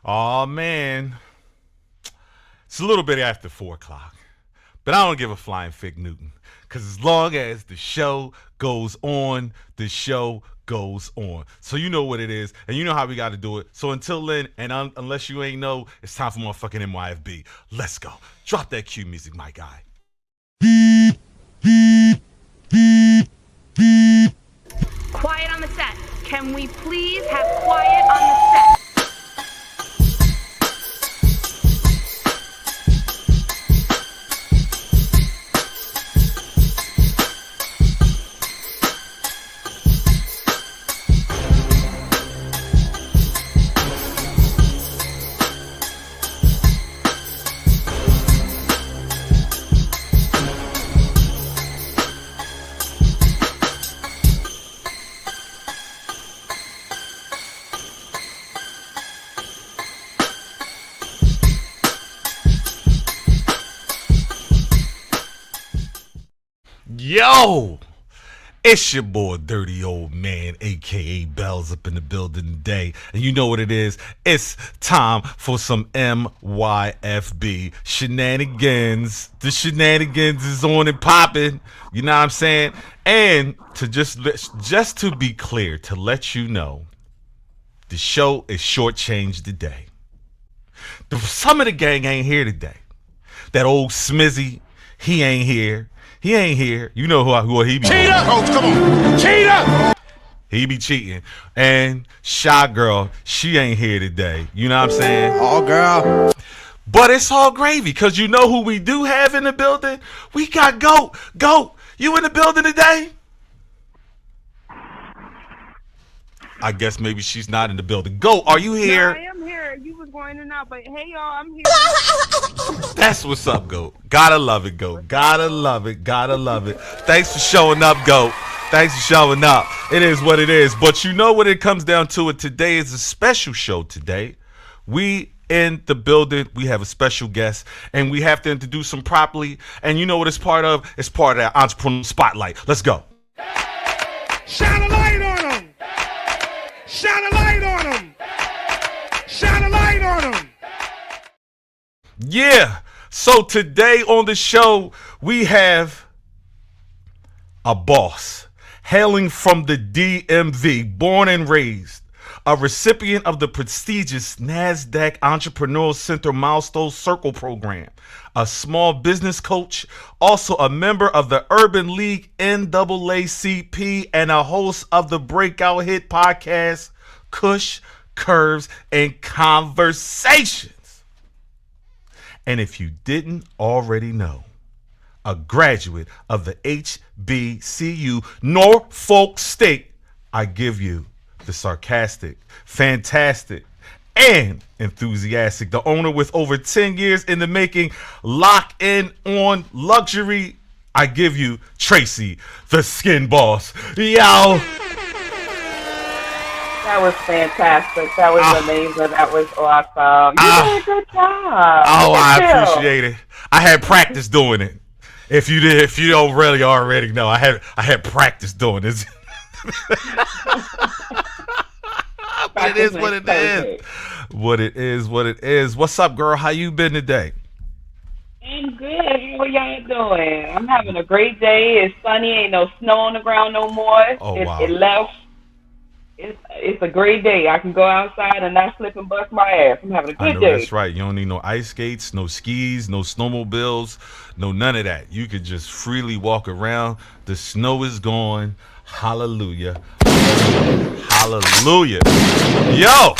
Oh man, it's a little bit after 4 o'clock, but I don't give a flying fig Newton. Cause as long as the show goes on, the show goes on. So you know what it is, and you know how we got to do it. So until then, and unless you ain't know, it's time for motherfucking NYFB. Let's go. Drop that cue music, my guy. Quiet on the set. Can we please have quiet on the set? Yo, it's your boy, Dirty Old Man, aka Bells, up in the building today. And you know what it is. It's time for some MYFB shenanigans. The shenanigans is on and popping. You know what I'm saying? And to just to be clear, to let you know, the show is shortchanged today. Some of the gang ain't here today. That old Smizzy, he ain't here. He ain't here. You know who he be. Cheater! Coach, come on. Cheater! He be cheating. And Shy Girl, she ain't here today. You know what I'm saying? Oh, girl. But it's all gravy, because you know who we do have in the building? We got Goat. Goat, you in the building today? I guess maybe she's not in the building. Goat, are you here? No, I am here. You was going in and out, but hey, y'all, I'm here. That's what's up, Goat. Gotta love it, Goat. Gotta love it. Gotta love it. Thanks for showing up, Goat. Thanks for showing up. It is what it is. But you know what it comes down to it. Today is a special show today. We in the building, we have a special guest, and we have to introduce him properly. And you know what it's part of? It's part of that entrepreneur spotlight. Let's go. Shine a light on him. Shine a light on him. Shine a light on him. Yeah. So today on the show, we have a boss hailing from the DMV, born and raised, a recipient of the prestigious NASDAQ Entrepreneurial Center Milestone Circle program, a small business coach, also a member of the Urban League NAACP, and a host of the breakout hit podcast, Kush, Curves, and Conversations. And if you didn't already know, a graduate of the HBCU Norfolk State, I give you the sarcastic, fantastic, and enthusiastic, the owner with over 10 years in the making, lock in on luxury, I give you Tracy, the Skin Boss. Yo. That was fantastic. That was amazing. That was awesome. You did a good job. Oh, I appreciate it. I had practice doing it. If you don't really already know, I had practice doing this. But it is what it is. What it is, what it is. What's up, girl? How you been today? I'm good. How are y'all doing? I'm having a great day. It's sunny. Ain't no snow on the ground no more. Oh, wow. It left. It's a great day. I can go outside and not slip and bust my ass. I'm having a good day. That's right. You don't need no ice skates, no skis, no snowmobiles, no none of that. You could just freely walk around. The snow is gone. Hallelujah. Hallelujah. Yo.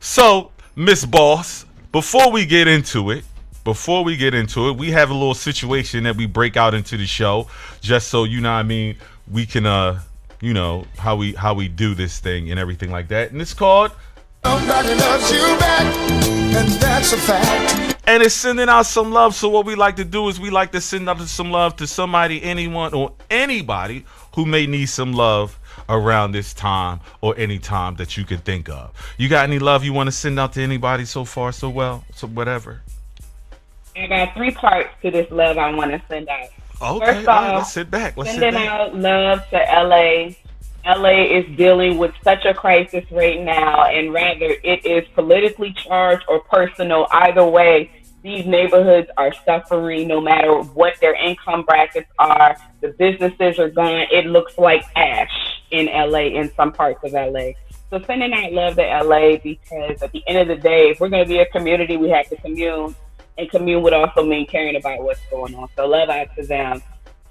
So, Miss Boss, before we get into it, we have a little situation that we break out into the show, just so you know what I mean, we can you know how we do this thing and everything like that. And it's called Nobody loves you back, and that's a fact. And it's sending out some love. So what we like to do is we like to send out some love to somebody, anyone, or anybody who may need some love around this time or any time that you could think of. You got any love you want to send out to anybody so far, so whatever? I got 3 parts to this love I want to send out. Okay, First all right, off, let's sit back. Sending out love to LA LA is dealing with such a crisis right now, and rather it is politically charged or personal. Either way, these neighborhoods are suffering no matter what their income brackets are. The businesses are gone. It looks like ash in LA, in some parts of LA. So sending out love to LA, because at the end of the day, if we're going to be a community, we have to commune. And commune would also mean caring about what's going on. So love out to them.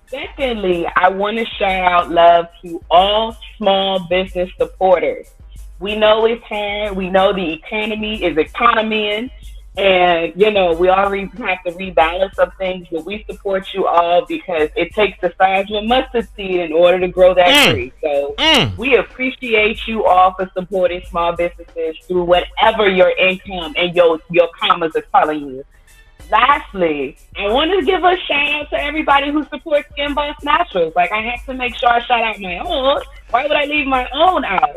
Secondly, I want to shout out love to all small business supporters. We know it's hard. We know the economy is economying. And, we always have to rebalance some things, but we support you all because it takes the size of a mustard seed in order to grow that tree. So we appreciate you all for supporting small businesses through whatever your income and your commas are telling you. Lastly, I want to give a shout out to everybody who supports Skin Boss Naturals. Like, I have to make sure I shout out my own. Why would I leave my own out?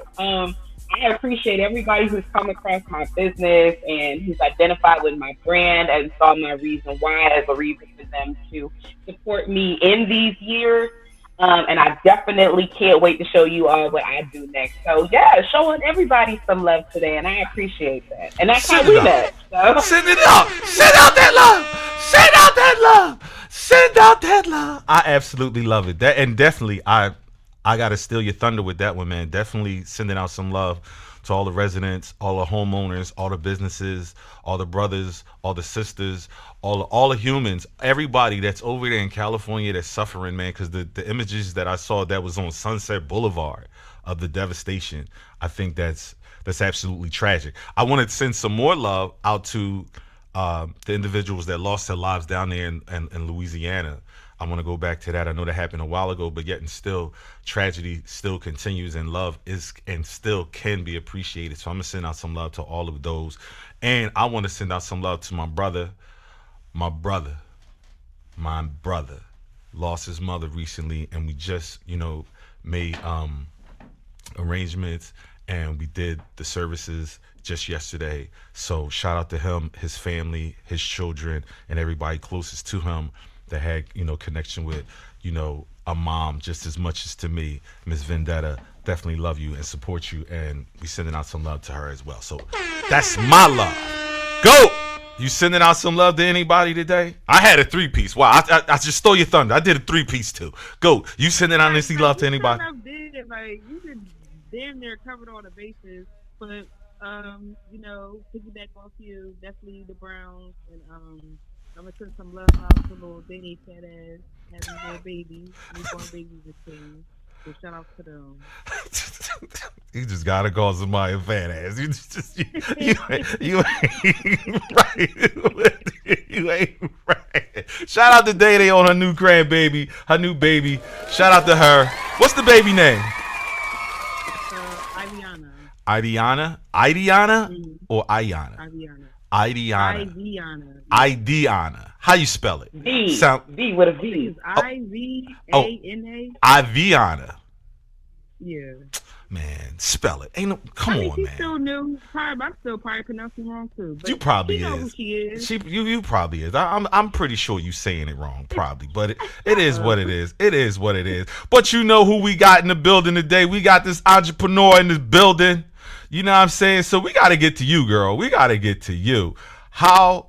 I appreciate everybody who's come across my business and who's identified with my brand and saw my reason why as a reason for them to support me in these years. And I definitely can't wait to show you all what I do next. So, yeah, showing everybody some love today, and I appreciate that. And that's how we met. So. Send it out. Send out that love. Send out that love. Send out that love. I absolutely love it. That, and definitely, I got to steal your thunder with that one, man. Definitely sending out some love to all the residents, all the homeowners, all the businesses, all the brothers, all the sisters, all the humans, everybody that's over there in California that's suffering, man, because the images that I saw that was on Sunset Boulevard of the devastation, I think that's absolutely tragic. I want to send some more love out to the individuals that lost their lives down there in Louisiana. I want to go back to that. I know that happened a while ago, but yet and still, tragedy still continues, and love is and still can be appreciated. So I'm going to send out some love to all of those. And I want to send out some love to my brother lost his mother recently, and we just, made arrangements, and we did the services just yesterday. So shout out to him, his family, his children, and everybody closest to him that had, connection with, a mom just as much as to me. Miss Vendetta, definitely love you and support you, and we sending out some love to her as well. So that's my love. Go! You sending out some love to anybody today? I had a 3-piece. Wow, I just stole your thunder. I did a 3-piece too. Go. You sending out any love to anybody? You did damn near covered all the bases, but piggyback off you, definitely the Browns, and I'm gonna send some love out to little Danny fat ass having little babies, newborn babies and things. So shout out to them. You just gotta call somebody a fat ass. You ain't right. You ain't right. Shout out to Day on her new grandbaby, her new baby. Shout out to her. What's the baby name? Idiana. Idiana or Ayana? Idiana. How you spell it? V with a V. It's I-V-A-N-A. Iviana. Yeah. Man, spell it. Come on, she's man. Still new. I'm still probably pronouncing wrong too. But you probably she is. Know who she is. You probably is. I'm pretty sure you saying it wrong, probably. But it is what it is. It is what it is. But you know who we got in the building today? We got this entrepreneur in this building. You know what I'm saying? So we got to get to you, girl. We got to get to you.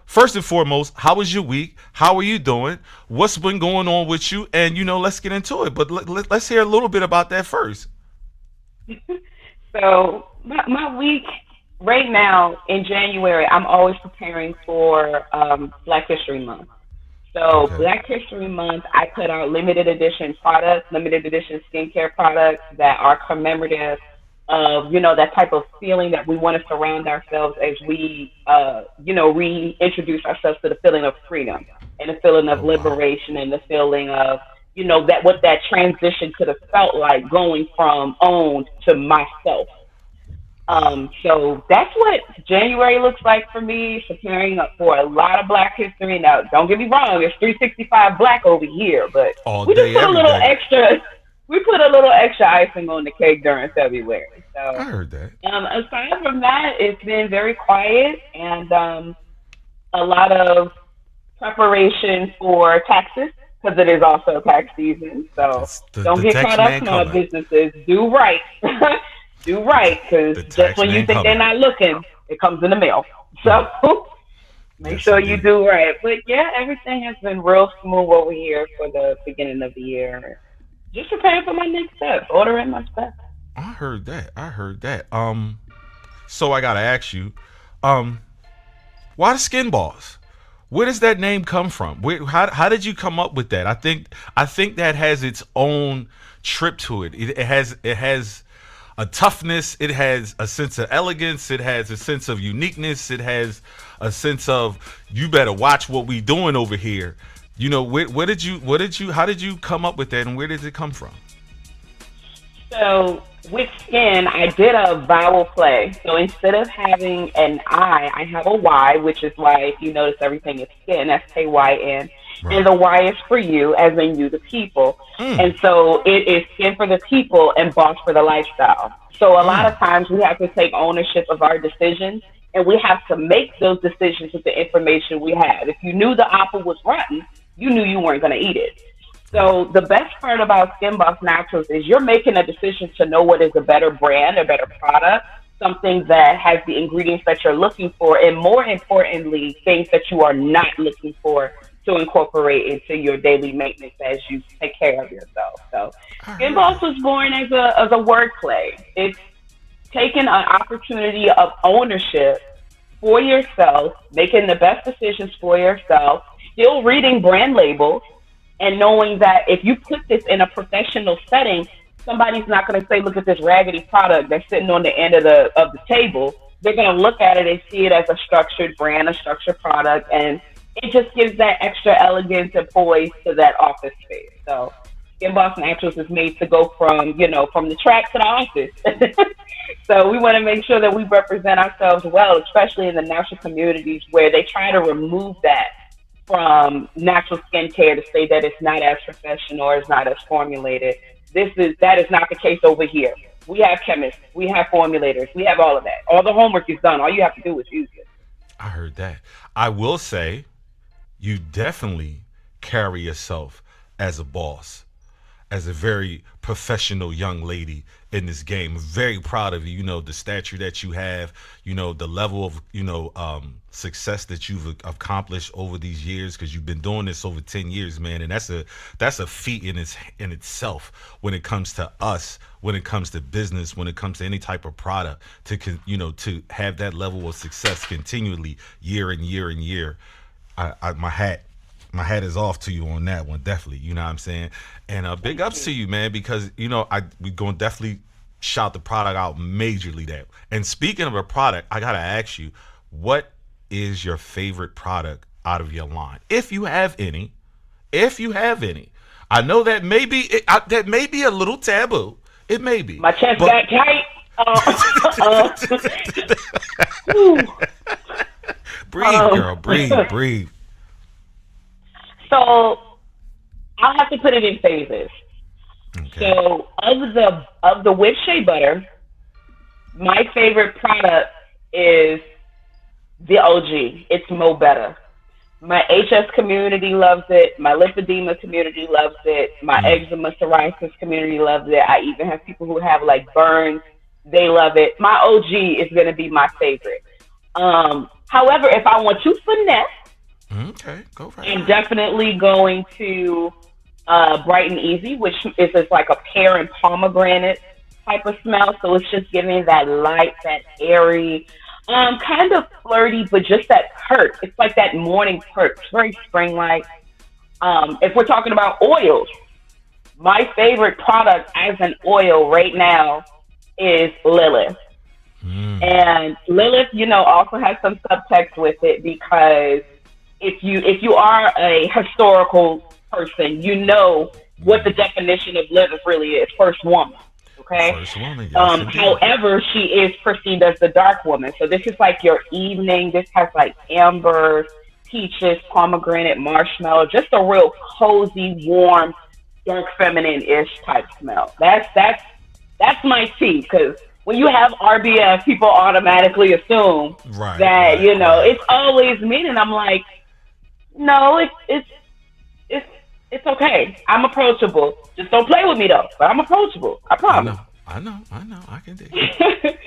First and foremost, how was your week? How are you doing? What's been going on with you? And, let's get into it. But let's hear a little bit about that first. So my week right now in January, I'm always preparing for Black History Month. So okay. Black History Month, I put out limited edition products, limited edition skincare products that are commemorative of, that type of feeling that we want to surround ourselves as we, reintroduce ourselves to the feeling of freedom and the feeling of liberation and the feeling of, that what that transition could have felt like going from owned to myself. So that's what January looks like for me, preparing for a lot of Black history. Now, don't get me wrong, it's 365 Black over here, but we just put a little extra. We put a little extra icing on the cake during February. So I heard that. Aside from that, it's been very quiet and a lot of preparation for taxes. because it is also tax season. So don't the get tax caught up, man small coming. businesses. Do right. Do right, because The tax just when you man think they're coming. not looking, it comes in the mail. So make Yes, sure you indeed. do right. But yeah, everything has been real smooth over here for the beginning of the year. Just preparing for my next step, ordering my stuff. I heard that. I heard that. So I gotta ask you, um, why the Skin Boss? Where does that name come from? How did you come up with that? I think that has its own trip to it. It has a toughness. It has a sense of elegance. It has a sense of uniqueness. It has a sense of you better watch what we doing over here. You know, how did you come up with that, and where did it come from? So with skin, I did a vowel play. So instead of having an I have a Y, which is why if you notice everything is skin, SKYN. Right. And the Y is for you, as in you, the people. And so it is skin for the people and boss for the lifestyle. So a lot of times we have to take ownership of our decisions, and we have to make those decisions with the information we have. If you knew the apple was rotten, you knew you weren't going to eat it. So the best part about Skin Boss Naturals is you're making a decision to know what is a better brand, a better product, something that has the ingredients that you're looking for, and more importantly, things that you are not looking for to incorporate into your daily maintenance as you take care of yourself. So Skin Boss was born as a wordplay. It's taking an opportunity of ownership for yourself, making the best decisions for yourself, still reading brand labels, and knowing that if you put this in a professional setting, somebody's not going to say, look at this raggedy product that's sitting on the end of the table. They're going to look at it and see it as a structured brand, a structured product, and it just gives that extra elegance and poise to that office space. So Skin Boss Naturals is made to go from the track to the office. So we want to make sure that we represent ourselves well, especially in the natural communities where they try to remove that from natural skincare to say that it's not as professional or it's not as formulated. That is not the case over here. We have chemists, we have formulators, we have all of that. All the homework is done. All you have to do is use it. I heard that. I will say, you definitely carry yourself as a boss, as a very professional young lady in this game. Very proud of you. You know, the stature that you have, the level of, success that you've accomplished over these years, because you've been doing this over 10 years, man. And that's a feat in itself when it comes to us, when it comes to business, when it comes to any type of product, to have that level of success continually year and year and year. My hat is off to you on that one, definitely. You know what I'm saying? And big ups to you, man, because we gonna definitely shout the product out majorly there. And speaking of a product, I gotta ask you, what is your favorite product out of your line, if you have any? If you have any, I know that may be a little taboo. It may be. My chest but- got tight. Breathe, girl. Breathe. So I'll have to put it in phases. Okay. So of the whipped shea butter, my favorite product is the OG. It's Mo Better. My HS community loves it. My lymphedema community loves it. My eczema psoriasis community loves it. I even have people who have like burns. They love it. My OG is going to be my favorite. However, if I want to finesse, Okay, go right. I'm definitely going to Bright and Easy, which is just like a pear and pomegranate type of smell. So it's just giving that light, that airy, kind of flirty, but just that perk. It's like that morning perk. It's very spring-like. If we're talking about oils, my favorite product as an oil right now is Lilith. And Lilith, also has some subtext with it, because if you are a historical person, you know what the definition of Lilith really is. First woman. Okay. First woman, yes, indeed. However, she is perceived as the dark woman. So this is like your evening. This has like amber, peaches, pomegranate, marshmallow, just a real cozy, warm, dark feminine-ish type smell. That's my tea, because when you have RBF, people automatically assume that it's always me, and I'm like, no, it's It's okay. I'm approachable. Just don't play with me though. But I'm approachable. I I promise. know. I can dig it.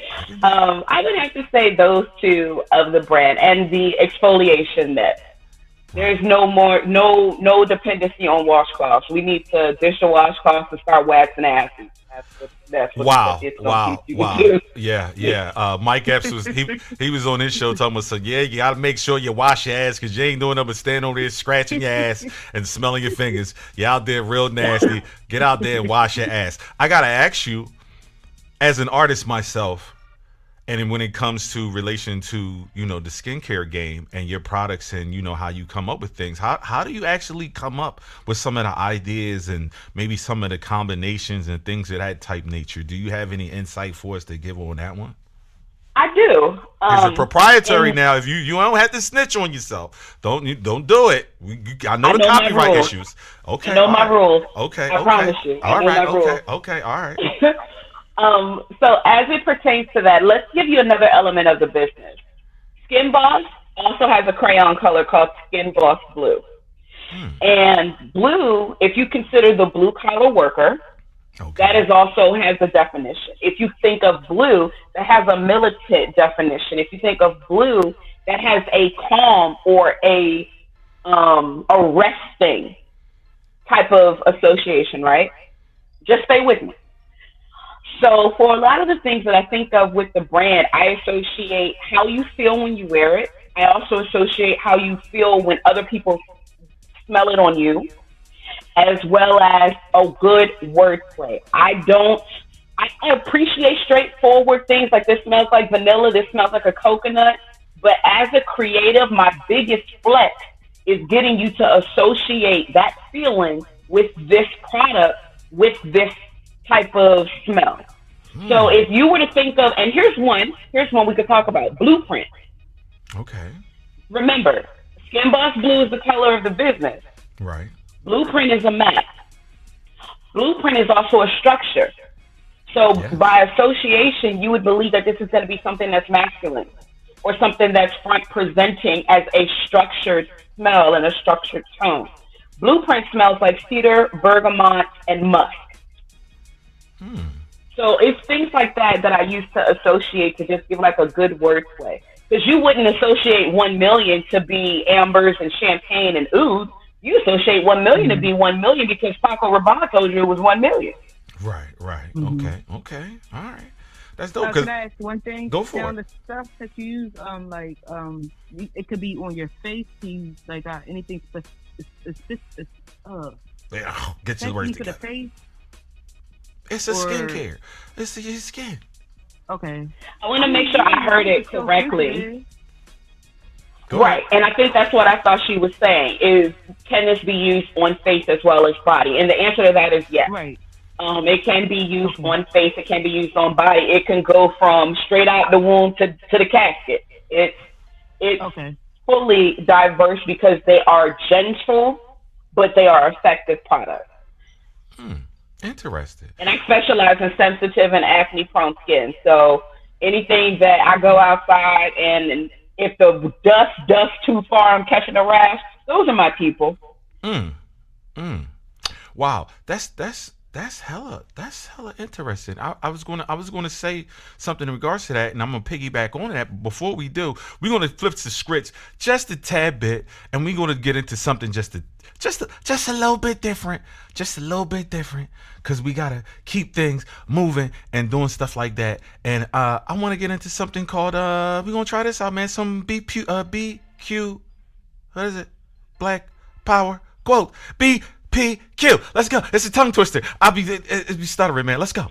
I would have to say those two of the brand and the exfoliation myth. There's no more, no dependency on washcloths. We need to dish the washcloths and start waxing asses. That's what Wow, it's gonna wow, teach you wow. to do. Yeah. Mike Epps he was on his show talking about, yeah, you gotta make sure you wash your ass because you ain't doing nothing but standing over there scratching your ass and smelling your fingers. You're out there real nasty. Get out there and wash your ass. I gotta ask you, as an artist myself, and then when it comes to relation to, the skincare game and your products and, how you come up with things, how do you actually come up with some of the ideas and maybe some of the combinations and things of that type nature? Do you have any insight for us to give on that one? I do. Is it proprietary and- now? If you don't have to snitch on yourself, don't do it. I know I the know my copyright rules. issues. Okay, I know all my right. rules. Okay, I promise you. I know my rules. Okay, all right. So as it pertains to that, let's give you another element of the business. Skin Boss also has a crayon color called Skin Boss Blue. And blue, if you consider the blue collar worker, Okay. that is also has a definition. If you think of blue, that has a militant definition. If you think of blue, that has a calm or a resting type of association, right? Just stay with me. So for a lot of the things that I think of with the brand, I associate how you feel when you wear it. I also associate how you feel when other people smell it on you, as well as a good wordplay. I appreciate straightforward things like this smells like vanilla, this smells like a coconut. But as a creative, my biggest flex is getting you to associate that feeling with this product, with this type of smell. So if you were to think of, and here's one we could talk about, Blueprint. Okay. Remember, Skin Boss Blue is the color of the business. Right. Blueprint is a map. Blueprint is also a structure. So Yeah. by association, you would believe that this is going to be something that's masculine or something that's front presenting as a structured smell and a structured tone. Blueprint smells like cedar, bergamot, and musk. So it's things like that that I used to associate to just give like a good wordplay. Because you wouldn't associate 1 million to be ambers and champagne and oud. You associate 1 million to be 1 million because Paco Rabanne told you it was 1 million. Right. Okay. All right. That's dope. Can I ask one thing? Go for now, it. the stuff that you use, it could be on your face. Do you anything specific? Yeah, get your words for the together. face. It's a or- skincare. It's your skin. Okay. I want to make sure I heard it correctly. Go Right, ahead. and I think that's what I thought she was saying is, can this be used on face as well as body? And the answer to that is yes. Right. It can be used on face. It can be used on body. It can go from straight out the womb to the casket. It's Okay. fully diverse because they are gentle, but they are effective products. Interesting. And I specialize in sensitive and acne-prone skin. So anything that I go outside and if the dust too far, I'm catching a rash. Those are my people. Wow, that's hella interesting. I was gonna say something in regards to that, and I'm gonna piggyback on that. But before we do, we're gonna flip the scripts just a tad bit, and we're gonna get into something just a little bit different, because we gotta keep things moving and doing stuff like that. And I want to get into something called we're gonna try this out, man. Some BQ, what is it? Black Power quote. BPQ. Let's go. It's a tongue twister. I'll be stuttering, man. Let's go.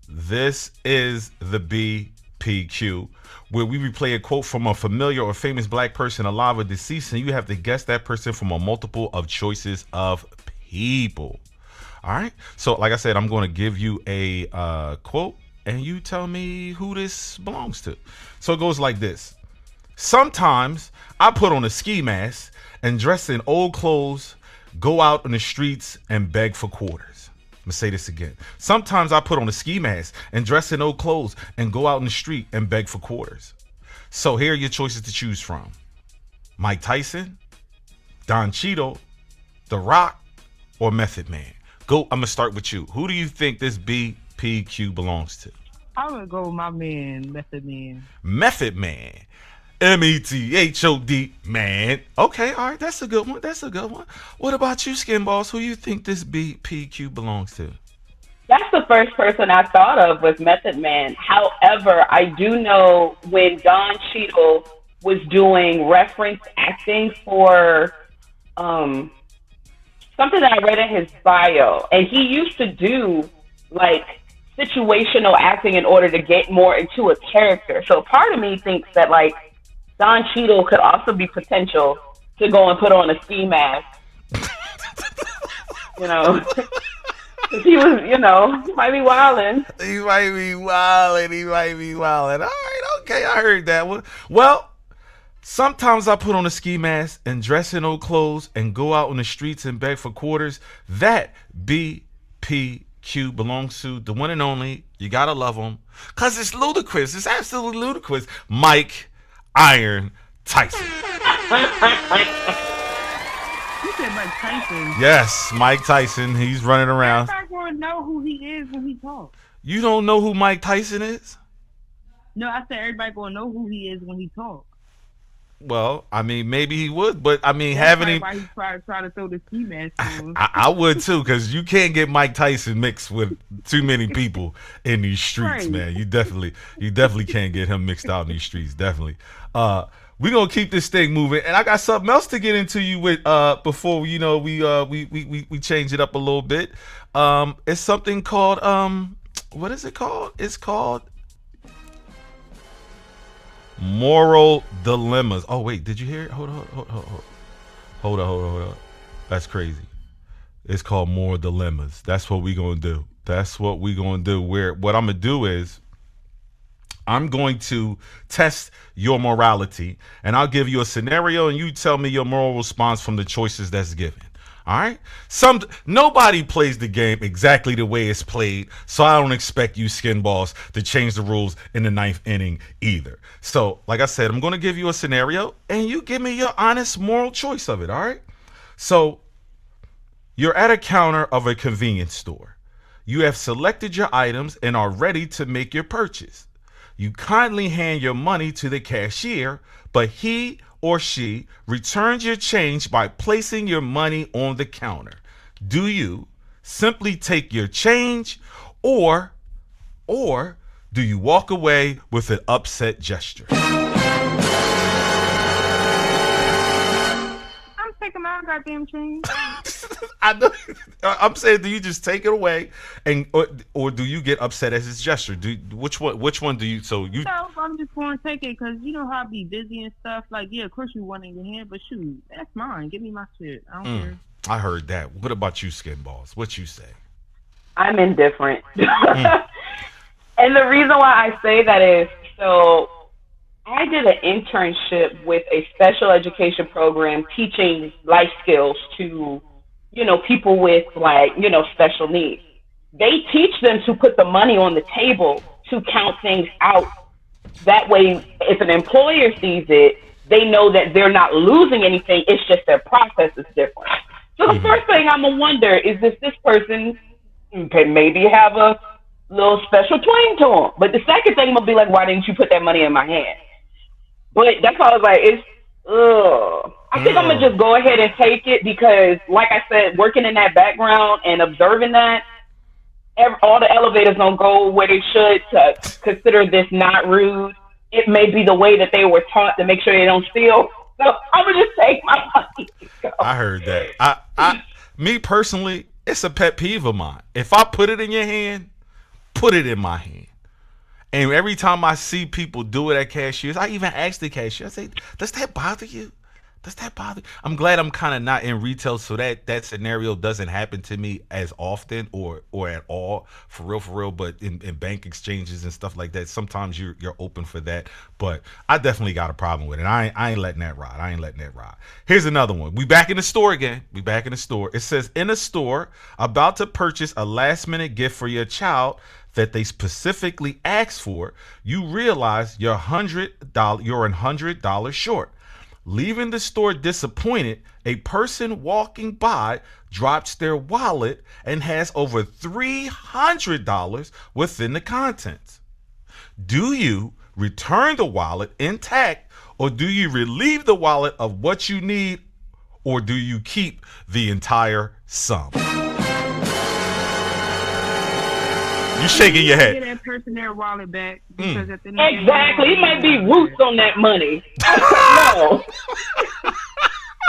This is the BPQ, where we replay a quote from a familiar or famous black person, alive or deceased, and you have to guess that person from a multiple of choices of people. All right. So, like I said, I'm going to give you a quote, and you tell me who this belongs to. So it goes like this: Sometimes I put on a ski mask and dress in old clothes, go out in the streets and beg for quarters. I'm gonna say this again. Sometimes I put on a ski mask and dress in old clothes and go out in the street and beg for quarters. So here are your choices to choose from: Mike Tyson, Don Cheadle, The Rock, or Method Man. Go. I'm gonna start with you. Who do you think this BPQ belongs to? I would go with my man, Method Man. Method Man. METHOD man. Okay, all right, that's a good one. That's a good one. What about you, Skin Boss? Who you think this BPQ belongs to? That's the first person I thought of was Method Man. However, I do know when Don Cheadle was doing reference acting for something that I read in his bio, and he used to do like situational acting in order to get more into a character. So part of me thinks that like Don Cheadle could also be potential to go and put on a ski mask. You know, 'cause he was, you know, he might be wilding. He might be wilding. All right, okay, I heard that one. Well, sometimes I put on a ski mask and dress in old clothes and go out on the streets and beg for quarters. That BPQ belongs to the one and only, you gotta love him, because it's ludicrous. It's absolutely ludicrous. Mike Iron Tyson. You said Mike Tyson. Yes, Mike Tyson. He's running around. Everybody gonna know who he is when he talks. You don't know who Mike Tyson is? No, I said everybody gonna know who he is when he talks. Well, I mean, maybe he would, but I mean, That's having him, why he's trying to throw the ski mask on. I would too, because you can't get Mike Tyson mixed with too many people in these streets, Right. man. You definitely can't get him mixed out in these streets. Definitely. We're gonna keep this thing moving, and I got something else to get into you with before we change it up a little bit. It's something called what is it called? It's called Moral Dilemmas. Oh wait, did you hear it? Hold on. That's crazy. It's called Moral Dilemmas. That's what we're gonna do. What I'm gonna do is I'm going to test your morality, and I'll give you a scenario, and you tell me your moral response from the choices that's given. All right? Nobody plays the game exactly the way it's played, so I don't expect you, Skin Balls, to change the rules in the 9th inning either. So, like I said, I'm going to give you a scenario, and you give me your honest moral choice of it, all right? So, you're at a counter of a convenience store. You have selected your items and are ready to make your purchase. You kindly hand your money to the cashier, but he or she returns your change by placing your money on the counter. Do you simply take your change, or do you walk away with an upset gesture? I'm taking my goddamn change. I know. I'm saying, do you just take it away, or do you get upset as his gesture? Which one do you? So you. No, I'm just going to take it because you know how I be busy and stuff. Like, yeah, of course you want it in your hand, but shoot, that's mine. Give me my shit. I don't care. I heard that. What about you, Skin Balls? What you say? I'm indifferent. And the reason why I say that is, so I did an internship with a special education program teaching life skills to, you know, people with like, you know, special needs. They teach them to put the money on the table to count things out. That way, if an employer sees it, they know that they're not losing anything. It's just their process is different. So the first thing I'm going to wonder is if this person can maybe have a little special twang to them. But the second thing I'm going to be like, why didn't you put that money in my hand? But that's why I was like, I think I'm going to just go ahead and take it because, like I said, working in that background and observing that, all the elevators don't go where they should to consider this not rude. It may be the way that they were taught to make sure they don't steal. So I'm going to just take my money. I heard that. Me personally, it's a pet peeve of mine. If I put it in your hand, put it in my hand. And every time I see people do it at cashiers, I even ask the cashier, I say, does that bother you? Does that bother? I'm glad I'm kind of not in retail, so that scenario doesn't happen to me as often or at all, for real. But in bank exchanges and stuff like that, sometimes you're open for that. But I definitely got a problem with it. I ain't letting that ride. Here's another one. We back in the store again. It says, in a store about to purchase a last minute gift for your child that they specifically asked for, you realize you're $100 short. Leaving the store disappointed, a person walking by drops their wallet and has over $300 within the contents. Do you return the wallet intact, or do you relieve the wallet of what you need, or do you keep the entire sum? You shaking your head. Get that person their wallet back because at the end Exactly. It might be roots on that money. No.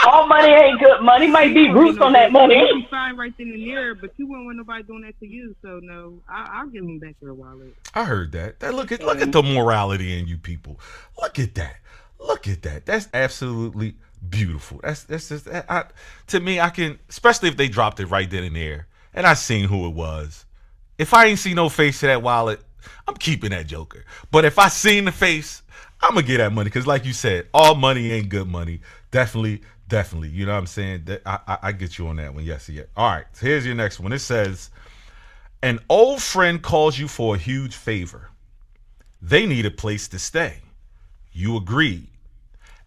All money ain't good money. Might be roots on that money. You fine right then and there, but you wouldn't want nobody doing that to you. So no, I'll give them back their wallet. I heard that. Look at the morality in you people. Look at that. That's absolutely beautiful. That's just to me. I can, especially if they dropped it right then and there, and I seen who it was. If I ain't see no face to that wallet, I'm keeping that joker. But if I seen the face, I'm gonna get that money, because like you said, all money ain't good money. Definitely. You know what I'm saying? I get you on that one. Yes. All right. So here's your next one. It says, an old friend calls you for a huge favor. They need a place to stay. You agree.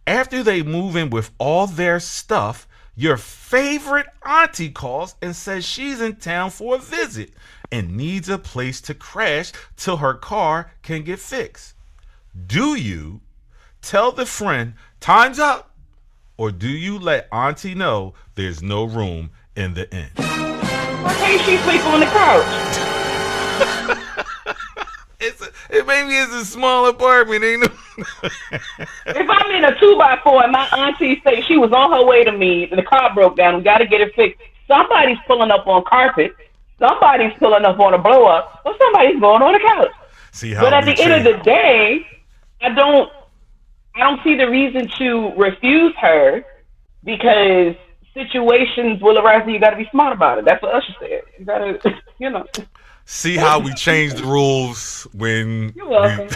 After they move in with all their stuff, your favorite auntie calls and says she's in town for a visit and needs a place to crash till her car can get fixed. Do you tell the friend time's up, or do you let auntie know there's no room in the inn? Why can't she sleep on the couch? Maybe it's a small apartment, ain't it? If I'm in a 2x4 and my auntie say she was on her way to me and the car broke down, we got to get it fixed. Somebody's pulling up on carpet. Somebody's pulling up on a blow up, or somebody's going on the couch. But at the end of the day, I don't see the reason to refuse her, because situations will arise and you got to be smart about it. That's what Usher said. You got to, See how we changed the rules when You're welcome.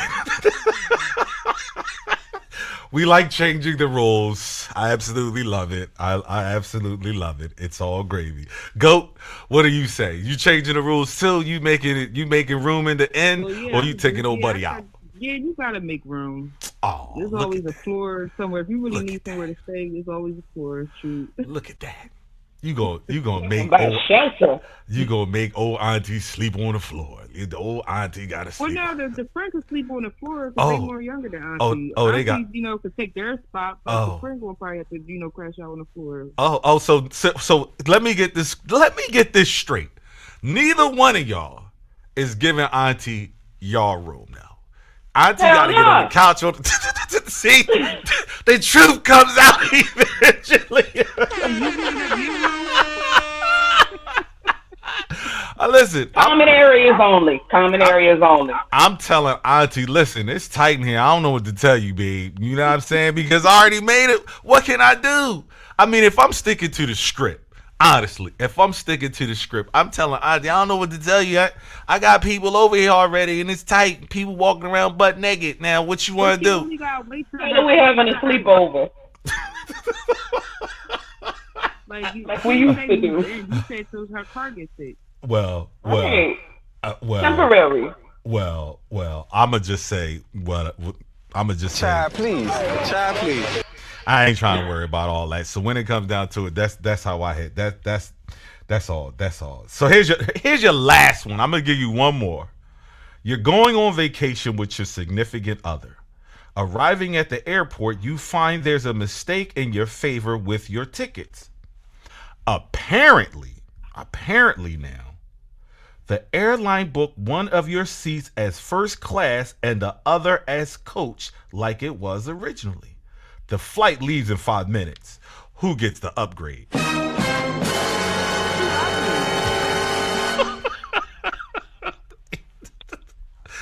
we like changing the rules. I absolutely love it. I absolutely love it. It's all gravy. Goat, what do you say? You changing the rules too? You making room in the end, or you taking nobody out? Yeah, you gotta make room. Oh, there's always a floor somewhere. If you really need somewhere to stay, there's always a floor. Shoot. Look at that. You gonna make old auntie sleep on the floor. The old auntie gotta sleep. Well, no, the friend can sleep on the floor because they're more younger than auntie. They got could take their spot, but the friend will probably have to crash out on the floor. So let me get this straight. Neither one of y'all is giving auntie y'all room now. Auntie gotta get on the couch. See, the truth comes out eventually. Listen. Common areas only. I'm telling auntie, listen, it's tight in here. I don't know what to tell you, babe. You know what I'm saying? Because I already made it. What can I do? I mean, if I'm sticking to the script, honestly, I'm telling auntie, I don't know what to tell you. I got people over here already, and it's tight. People walking around butt naked. Now, what you want to do? We're having a sleepover. like we used to do. You said so her car gets fixed. Well, temporary. Well, I'ma just say Child, please. I ain't trying to worry about all that. So when it comes down to it, that's how I hit. That's all. So here's your last one. I'm gonna give you one more. You're going on vacation with your significant other. Arriving at the airport, you find there's a mistake in your favor with your tickets. Apparently now, the airline booked one of your seats as first class and the other as coach, like it was originally. The flight leaves in 5 minutes. Who gets the upgrade?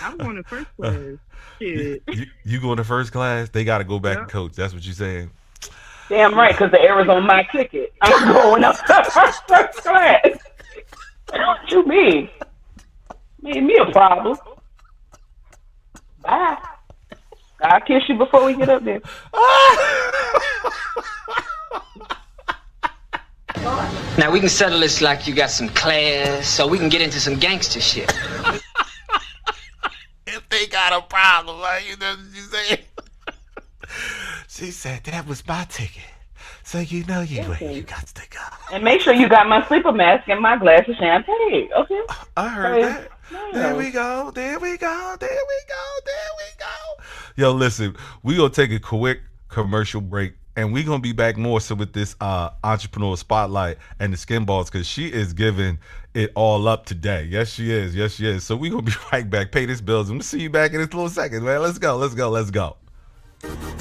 I'm going to first class. Shit. You going to first class? They got to go back and coach. That's what you're saying. Damn right, because the air is on my ticket. I'm going up first class. What you mean? Made me a problem. Bye. I'll kiss you before we get up there. Now we can settle this like you got some class, so we can get into some gangster shit. If they got a problem, like you know what she said. She said that was my ticket. So you know you got to go. And make sure you got my sleeper mask and my glass of champagne, okay? I heard that. There we go. There we go. There we go. There we go. Yo, listen, we gonna take a quick commercial break, and we gonna be back more so with this entrepreneur spotlight and the Skin Boss, because she is giving it all up today. Yes, she is. Yes, she is. So we gonna be right back. Pay this bills, and we'll see you back in this little second, man. Let's go. Let's go. Let's go.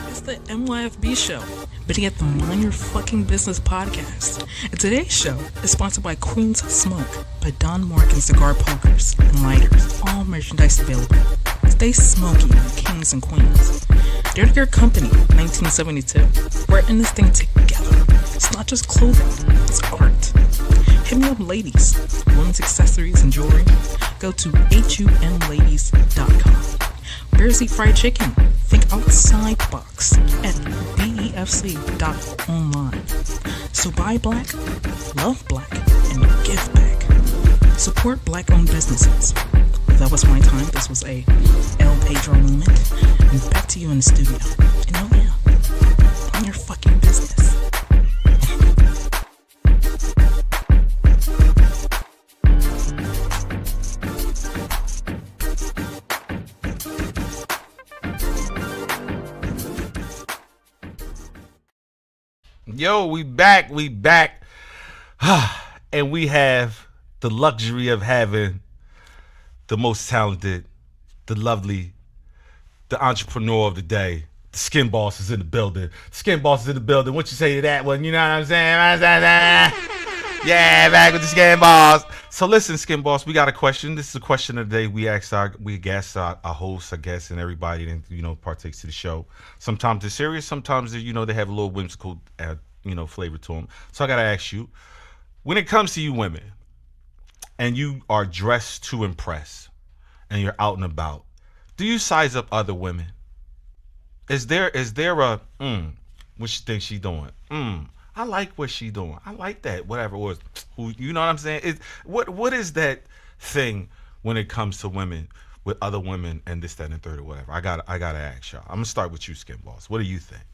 It's the MYFB show, but yet the Mind Your Fucking Business podcast. And today's show is sponsored by Queen's Smoke by Don Morgan Cigar Pokers and Lighters. All merchandise available. Stay smoky, kings and queens. They're your company, 1972. We're in this thing together. It's not just clothing, it's art. Hit me up, ladies. Women's accessories and jewelry. Go to humladies.com. Bears Eat Fried Chicken. Think outside box at BEFC.online. So buy black, love black, and give back. Support black-owned businesses. That was my time. This was a El Pedro moment. And back to you in the studio. And oh yeah, on your fucking business. Yo, we back, and we have the luxury of having the most talented, the lovely, the entrepreneur of the day. The Skin Boss is in the building. Skin Boss is in the building. What you say to that one? You know what I'm saying? Yeah, back with the Skin Boss. So listen, Skin Boss, we got a question. This is a question of the day. We ask our hosts, our guests, and everybody that partakes to the show. Sometimes they're serious. Sometimes they have a little whimsical, flavor to them. So I gotta ask you, when it comes to you women, and you are dressed to impress, and you're out and about, do you size up other women? Is there a what she thinks she doing? I like what she doing. I like that. Whatever it was. You know what I'm saying? What is that thing when it comes to women with other women and this, that, and the third or whatever? I gotta ask y'all. I'm gonna start with you, Skin Boss. What do you think?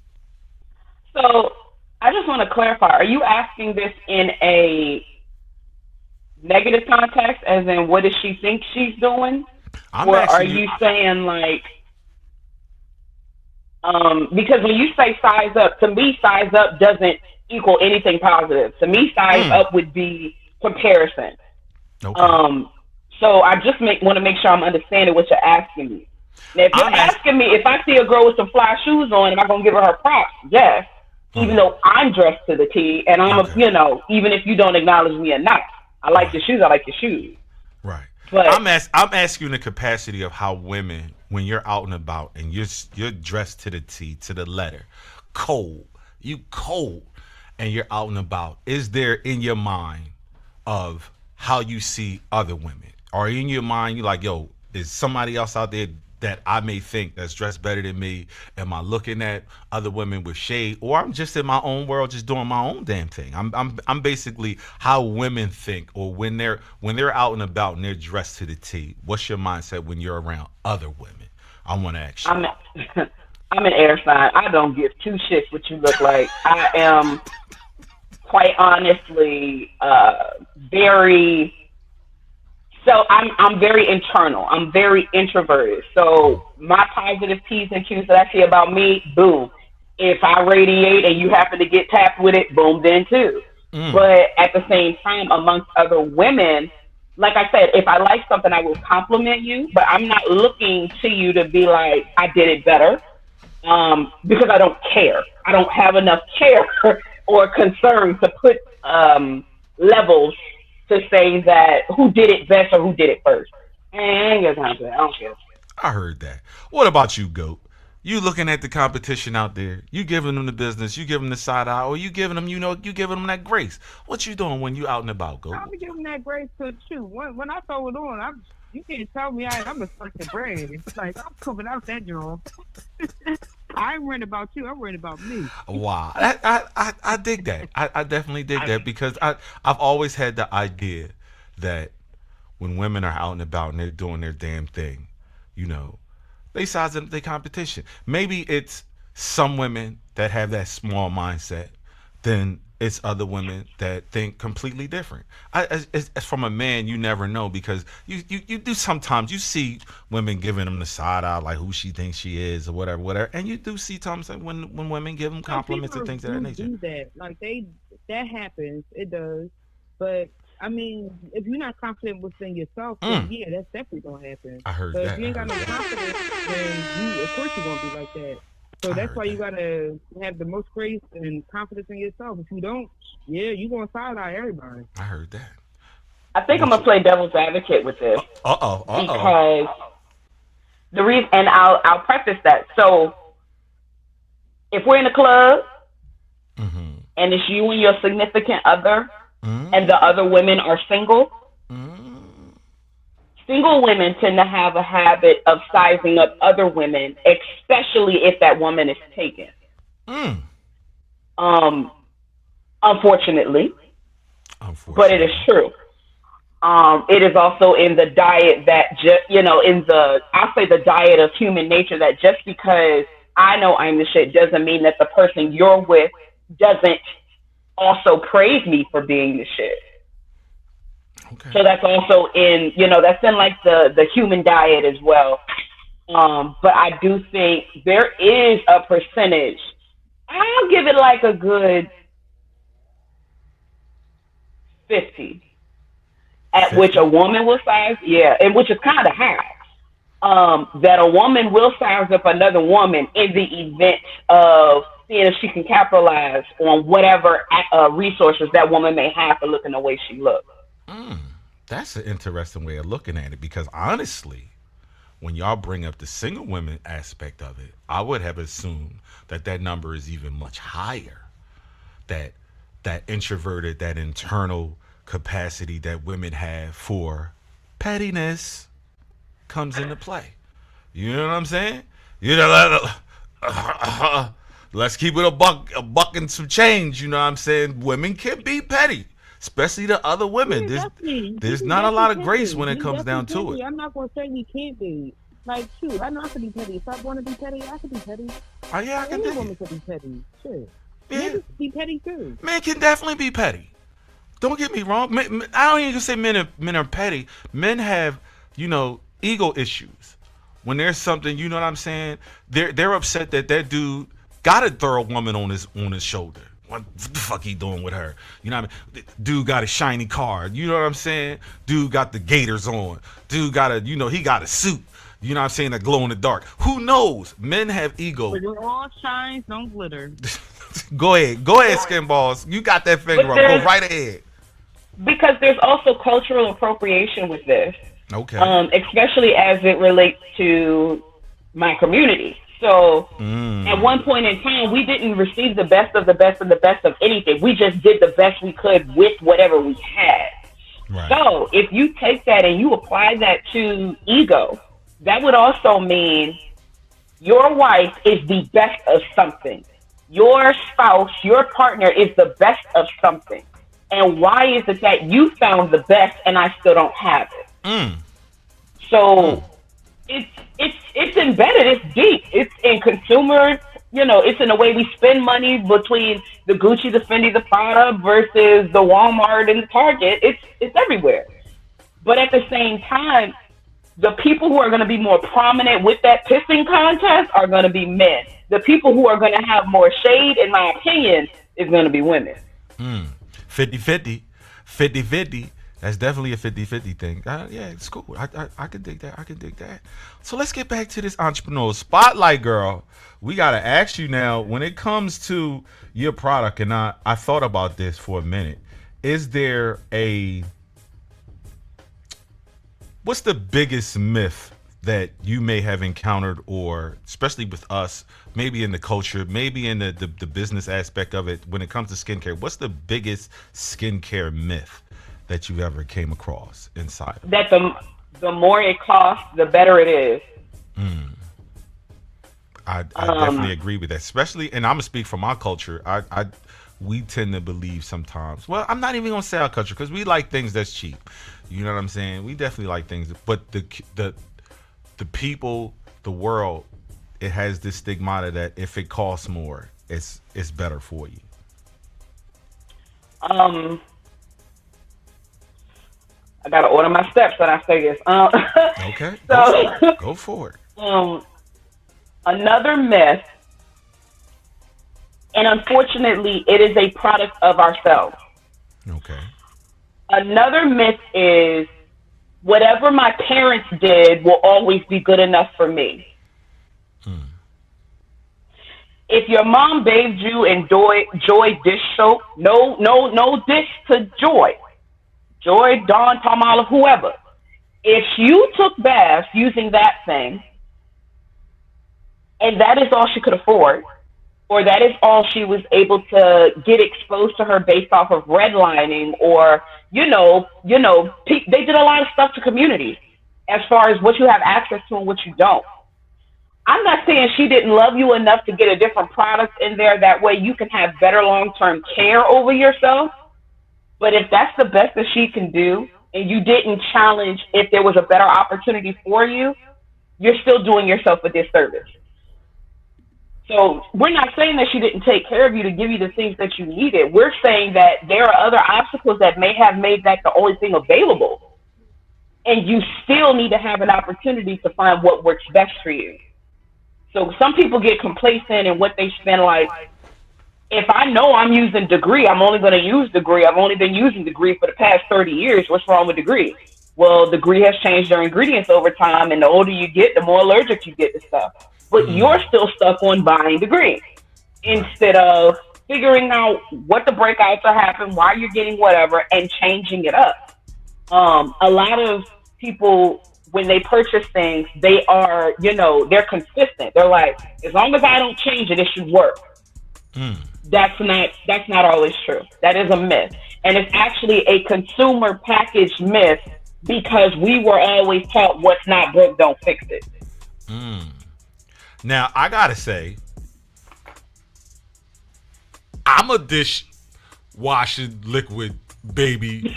So I just want to clarify. Are you asking this in a negative context, as in what does she think she's doing? Or are you saying like, because when you say size up, to me, size up doesn't equal anything positive. To me, size up would be comparison. Okay. So I just want to make sure I'm understanding what you're asking me. Now, if you're asking me if I see a girl with some fly shoes on, am I going to give her props? Yes. Even though I'm dressed to the T, and I'm even if you don't acknowledge me or not, I like your shoes. I like your shoes. Right. But I'm asking in the capacity of how women, when you're out and about and you're dressed to the T, to the letter, cold, and you're out and about, is there in your mind of how you see other women? Or in your mind, you're like, yo, is somebody else out there that I may think that's dressed better than me? Am I looking at other women with shade, or I'm just in my own world, just doing my own damn thing? I'm basically how women think, or when they're out and about and they're dressed to the T. What's your mindset when you're around other women? I want to ask you. I'm an air sign. I don't give two shits what you look like. I am quite honestly very. So I'm very internal. I'm very introverted. So my positive P's and Q's that I see about me, boom. If I radiate and you happen to get tapped with it, boom, then too. But at the same time, amongst other women, like I said, if I like something, I will compliment you. But I'm not looking to you to be like, I did it better, because I don't care. I don't have enough care or concern to put levels to say that who did it best or who did it first. I ain't got time for that. I don't care. I heard that. What about you, Goat? You looking at the competition out there. You giving them the business. You giving them the side eye, or you giving them, you giving them that grace. What you doing when you out and about, go? I'm giving that grace to shoot. When I throw it on, you can't tell me I'm a fucking brain. It's like I'm coming out that joint. I ain't worrying about you. I'm worrying about me. Wow, I dig that. I definitely dig that because I've always had the idea that when women are out and about and they're doing their damn thing, they size up their competition. Maybe it's some women that have that small mindset, then it's other women that think completely different. As from a man, you never know because you do sometimes you see women giving them the side eye like who she thinks she is or whatever, and you do see times when women give them compliments and things of that nature. Do that like that happens, it does, but I mean, if you're not confident within yourself, then yeah, that's definitely gonna happen. I heard but that. If you ain't got no confidence, then of course you're gonna be like that. So that's why you gotta have the most grace and confidence in yourself. If you don't, yeah, you gonna side eye everybody. I heard that. I think I'm gonna play devil's advocate with this. Because the reason, and I'll preface that. So if we're in a club and it's you and your significant other, and the other women are single. Single women tend to have a habit of sizing up other women, especially if that woman is taken. Unfortunately, but it is true. It is also in the diet that I'll say the diet of human nature that just because I know I'm the shit doesn't mean that the person you're with doesn't also praise me for being the shit. Okay. So that's also in, that's in like the human diet as well. But I do think there is a percentage. I'll give it like a good 50 at 50. Which a woman will size, and which is kind of high. That a woman will size up another woman in the event of seeing if she can capitalize on whatever resources that woman may have for looking the way she looks. That's an interesting way of looking at it because honestly, when y'all bring up the single women aspect of it, I would have assumed that number is even much higher. That introverted, that internal capacity that women have for pettiness comes into play. You know what I'm saying? Let's keep it a buck and some change. You know what I'm saying? Women can be petty. Especially the other women. There's not a lot of grace when it comes down to it. I'm not going to say you can't be. Like, shoot, I know I can be petty. If I want to be petty, I can be petty. Oh, yeah, I can Any woman can be petty. Sure. Yeah. Men be petty, too. Men can definitely be petty. Don't get me wrong. I don't even say men are petty. Men have, ego issues. When there's something, you know what I'm saying? They're upset that dude got to throw a woman on his shoulder. What the fuck he doing with her? You know what I mean? Dude got a shiny car. You know what I'm saying? Dude got the gators on. Dude got he got a suit. You know what I'm saying? That glow in the dark. Who knows? Men have ego. But it all shines, don't glitter. Go ahead, Skin Balls. You got that finger up. Go right ahead. Because there's also cultural appropriation with this. Okay. Especially as it relates to my community. So at one point in time, we didn't receive the best of the best of the best of anything. We just did the best we could with whatever we had. Right. So if you take that and you apply that to ego, that would also mean your wife is the best of something. Your spouse, your partner is the best of something. And why is it that you found the best and I still don't have it? So it's embedded, it's deep, it's in consumer, it's in the way we spend money between the Gucci, the Fendi, the Prada versus the Walmart and the Target. It's everywhere. But at the same time, the people who are going to be more prominent with that pissing contest are going to be men. The people who are going to have more shade, in my opinion, is going to be women. 50-50. 50-50. That's definitely a 50-50 thing. Yeah, it's cool. I can dig that. So let's get back to this entrepreneur spotlight, girl. We got to ask you now, when it comes to your product, and I thought about this for a minute. What's the biggest myth that you may have encountered, or especially with us, maybe in the culture, maybe in the business aspect of it, when it comes to skincare? What's the biggest skincare myth that you ever came across inside of it? That the more it costs, the better it is. I definitely agree with that, especially, and I'm gonna speak from our culture. We tend to believe sometimes. Well, I'm not even gonna say our culture, because we like things that's cheap. You know what I'm saying? We definitely like things, but the people, the world, it has this stigmata that if it costs more, it's better for you. I gotta order my steps when I say this. Okay, So, go for it. Another myth, and unfortunately, it is a product of ourselves. Okay. Another myth is whatever my parents did will always be good enough for me. If your mom bathed you in Joy dish soap, no dish to Joy, Dawn, Palmolive, whoever. If you took baths using that thing, and that is all she could afford, or that is all she was able to get exposed to her based off of redlining, or, they did a lot of stuff to communities as far as what you have access to and what you don't. I'm not saying she didn't love you enough to get a different product in there. That way you can have better long-term care over yourself. But if that's the best that she can do, and you didn't challenge if there was a better opportunity for you, you're still doing yourself a disservice. So we're not saying that she didn't take care of you to give you the things that you needed. We're saying that there are other obstacles that may have made that the only thing available. And you still need to have an opportunity to find what works best for you. So some people get complacent in what they spend. Like, if I know I'm using Degree, I'm only going to use Degree. I've only been using Degree for the past 30 years. What's wrong with Degree? Well, Degree has changed their ingredients over time, and the older you get, the more allergic you get to stuff. But you're still stuck on buying Degree instead of figuring out what the breakouts are happening, why you're getting whatever, and changing it up. A lot of people, when they purchase things, they are, they're consistent. They're like, as long as I don't change it, it should work. That's not always true. That is a myth. And it's actually a consumer packaged myth, because we were always taught what's not broke, don't fix it. Now, I gotta say, I'm a dishwashing liquid baby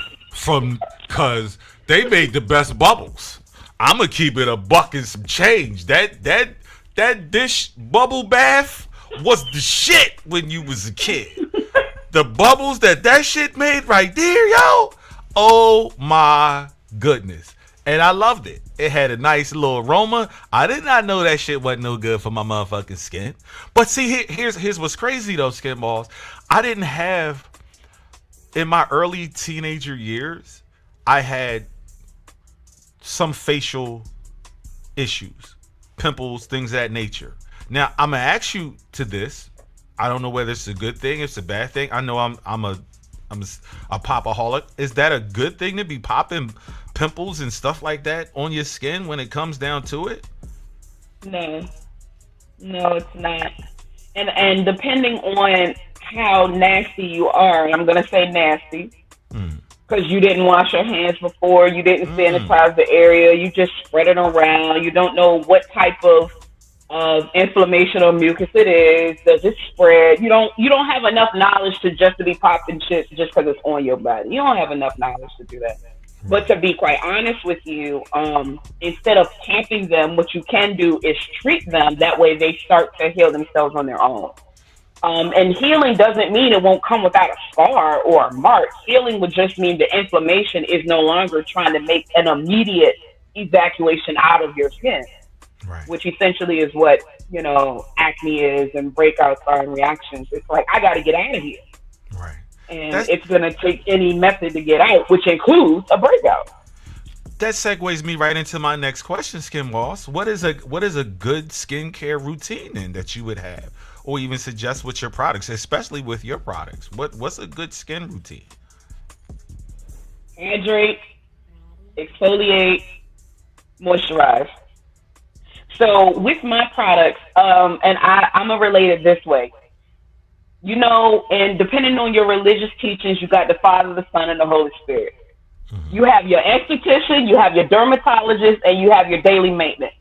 cause they made the best bubbles. I'm gonna keep it a buck and some change. That dish bubble bath was the shit when you was a kid. The bubbles that shit made right there, yo. Oh my goodness. And I loved it. It had a nice little aroma. I did not know that shit wasn't no good for my motherfucking skin. But see, here's what's crazy though, Skin Balls. I didn't have, in my early teenager years, I had some facial issues, pimples, things of that nature. Now, I'm gonna ask you to this. I don't know whether it's a good thing, it's a bad thing. I know I'm a popaholic. Is that a good thing to be popping pimples and stuff like that on your skin when it comes down to it? No, it's not. And depending on how nasty you are, I'm gonna say nasty, because you didn't wash your hands before, you didn't sanitize the area, you just spread it around. You don't know what type of inflammation or mucus it is. Does it spread? You don't have enough knowledge to be popping shit just because it's on your body. You don't have enough knowledge to do that. But to be quite honest with you, instead of tapping them, what you can do is treat them. That way they start to heal themselves on their own. And healing doesn't mean it won't come without a scar or a mark. Healing would just mean the inflammation is no longer trying to make an immediate evacuation out of your skin. Right. Which essentially is what, acne is and breakouts are and reactions. It's like, I got to get out of here. Right. And it's going to take any method to get out, which includes a breakout. That segues me right into my next question, Skin Boss. What is a good skincare routine then that you would have, or even suggest with your products, especially with your products? What's a good skin routine? Hydrate, exfoliate, moisturize. So with my products, and I'm gonna relate it this way. You know, and depending on your religious teachings, you got the Father, the Son, and the Holy Spirit. You have your esthetician, you have your dermatologist, and you have your daily maintenance.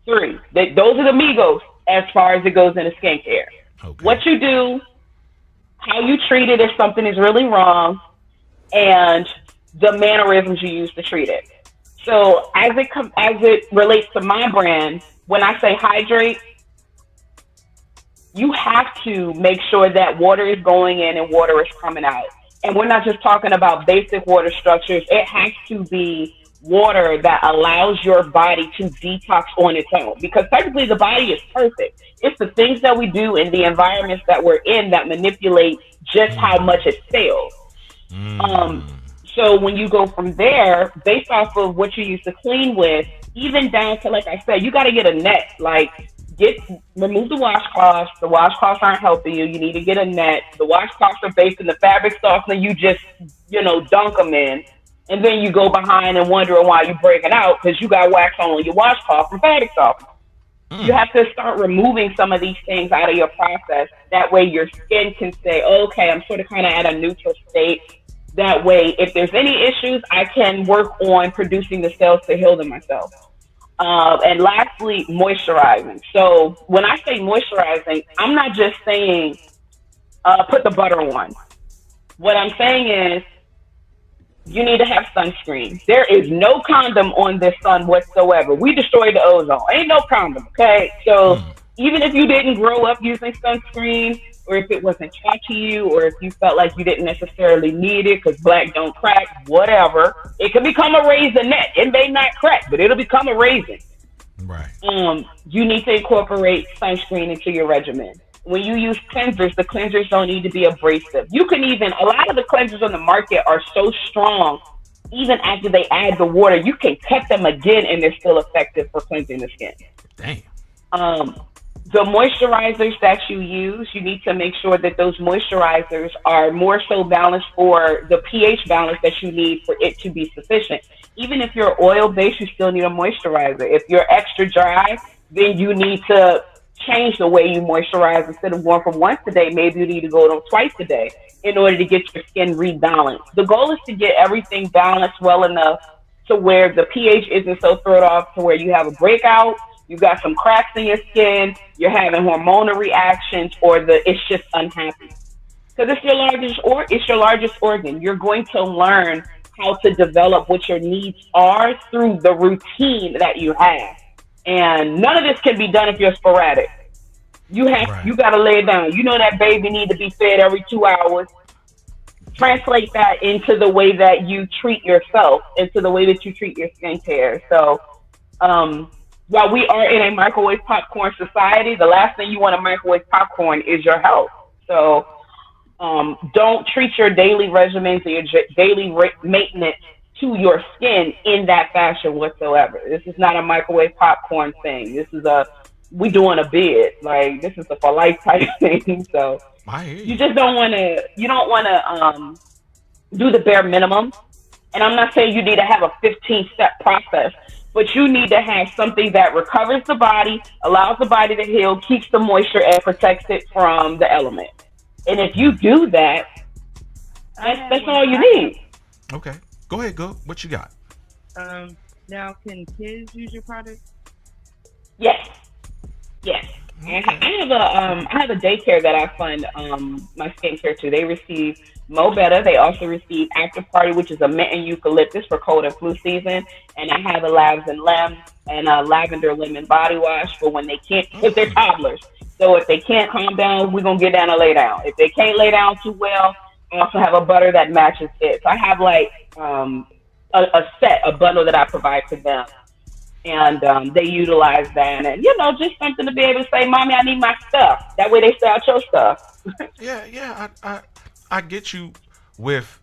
3. Those are the amigos as far as it goes into skincare. Okay. What you do, how you treat it if something is really wrong, and the mannerisms you use to treat it. So as it relates to my brand, when I say hydrate, you have to make sure that water is going in and water is coming out. And we're not just talking about basic water structures. It has to be water that allows your body to detox on its own, because technically the body is perfect. It's the things that we do in the environments that we're in that manipulate just how much it fails. So when you go from there, based off of what you used to clean with, even down to, like I said, you got to get a net. Like, remove the washcloths. The washcloths aren't helping you. You need to get a net. The washcloths are based in the fabric softener. You just, dunk them in. And then you go behind and wondering why you're breaking out because you got wax on your washcloth from fabric softener. You have to start removing some of these things out of your process. That way your skin can say, okay, I'm sort of kind of at a neutral state. That way, if there's any issues, I can work on producing the cells to heal them myself. And lastly, moisturizing. So when I say moisturizing, I'm not just saying put the butter on. What I'm saying is you need to have sunscreen. There is no condom on this sun whatsoever. We destroyed the ozone. Ain't no condom, okay? So even if you didn't grow up using sunscreen, or if it wasn't taught to you, or if you felt like you didn't necessarily need it because black don't crack, whatever, it can become a raisinette. It may not crack, but it'll become a raisin. Right. You need to incorporate sunscreen into your regimen. When you use cleansers, the cleansers don't need to be abrasive. You can even, a lot of the cleansers on the market are so strong, even after they add the water, you can cut them again and they're still effective for cleansing the skin. Damn. The moisturizers that you use, you need to make sure that those moisturizers are more so balanced for the pH balance that you need for it to be sufficient. Even if you're oil-based, you still need a moisturizer. If you're extra dry, then you need to change the way you moisturize. Instead of going from once a day, maybe you need to go to twice a day in order to get your skin rebalanced. The goal is to get everything balanced well enough to where the pH isn't so thrown off to where you have a breakout, you got some cracks in your skin, you're having hormonal reactions, or it's just unhappy. Because it's your largest organ. You're going to learn how to develop what your needs are through the routine that you have. And none of this can be done if you're sporadic. You got to lay it down. You know that baby need to be fed every 2 hours. Translate that into the way that you treat yourself, into the way that you treat your skincare. So, while we are in a microwave popcorn society, the last thing you want to microwave popcorn is your health. So don't treat your daily regimens or your daily maintenance to your skin in that fashion whatsoever. This is not a microwave popcorn thing. This is we doing a bid. Like, this is a for life type thing. So you just don't want to do the bare minimum. And I'm not saying you need to have a 15-step process, but you need to have something that recovers the body, allows the body to heal, keeps the moisture, and protects it from the element. And if you do that, that's all you need. Okay. Go ahead, go. What you got? Now, can kids use your product? Yes. Okay. I have a daycare that I fund my skincare to. They receive Mo Better. They also receive After Party, which is a mint and eucalyptus for cold and flu season. And I have a Labs and Lem and a lavender lemon body wash for when they can't, if they're toddlers. So if they can't calm down, we're going to get down and lay down. If they can't lay down too well, I also have a butter that matches it. So I have like a bundle that I provide to them. And they utilize that. And, just something to be able to say, Mommy, I need my stuff. That way they stay out your stuff. Yeah. I get you with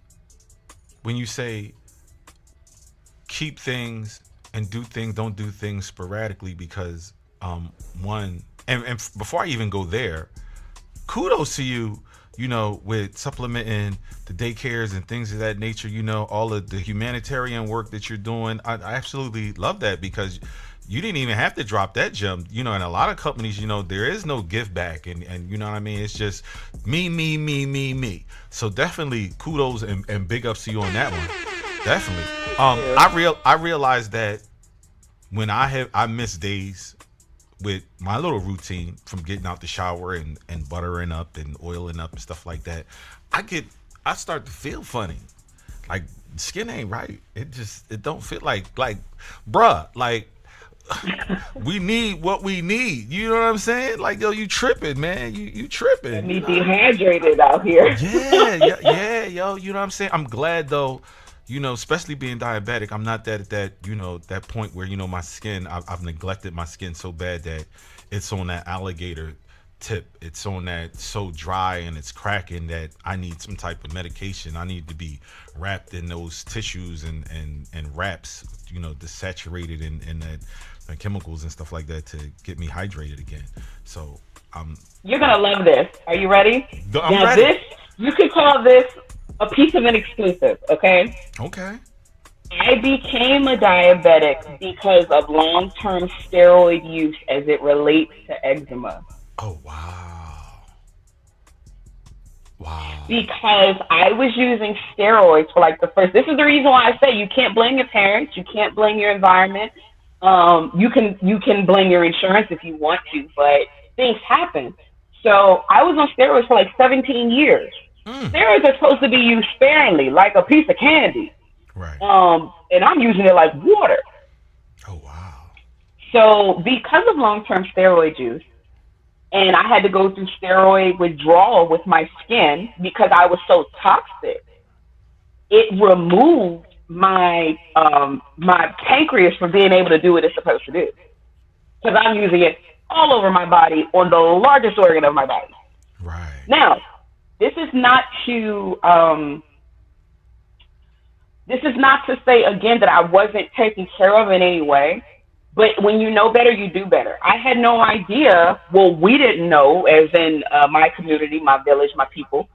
when you say keep things and do things, don't do things sporadically, because one, and before I even go there, kudos to you, with supplementing the daycares and things of that nature, all of the humanitarian work that you're doing. I absolutely love that, because you didn't even have to drop that gem. You know, in a lot of companies, you know, there is no give back, and you know what I mean. It's just me. So definitely kudos and big ups to you on that one. Definitely. I realized that when I miss days with my little routine from getting out the shower and buttering up and oiling up and stuff like that, I start to feel funny. Like skin ain't right. It don't feel like bruh, like we need what we need. You know what I'm saying? Like, yo, you tripping, man. You tripping. Me dehydrated out here. Yeah, yo, you know what I'm saying? I'm glad though, you know, especially being diabetic, I'm not at that, you know, that point where, you know, my skin, I've neglected my skin so bad that it's on that alligator tip. It's on that so dry and it's cracking that I need some type of medication. I need to be wrapped in those tissues and wraps, you know, desaturated in that chemicals and stuff like that to get me hydrated again. So you're gonna love this. Are you ready? I'm ready. This, you could call this a piece of an exclusive, okay? Okay. I became a diabetic because of long-term steroid use as it relates to eczema. Oh, wow. Because I was using steroids for like this is the reason why I say you can't blame your parents, you can't blame your environment. You can blame your insurance if you want to, but things happen. So I was on steroids for like 17 years. Steroids are supposed to be used sparingly, like a piece of candy. Right. And I'm using it like water. Oh, wow. So because of long-term steroid use, and I had to go through steroid withdrawal with my skin because I was so toxic, it removed my my pancreas from being able to do what it's supposed to do. Because I'm using it all over my body on the largest organ of my body. Right. Now, this is not to say again that I wasn't taken care of in any way. But when you know better, you do better. I had no idea. Well, we didn't know, as in my community, my village, my people,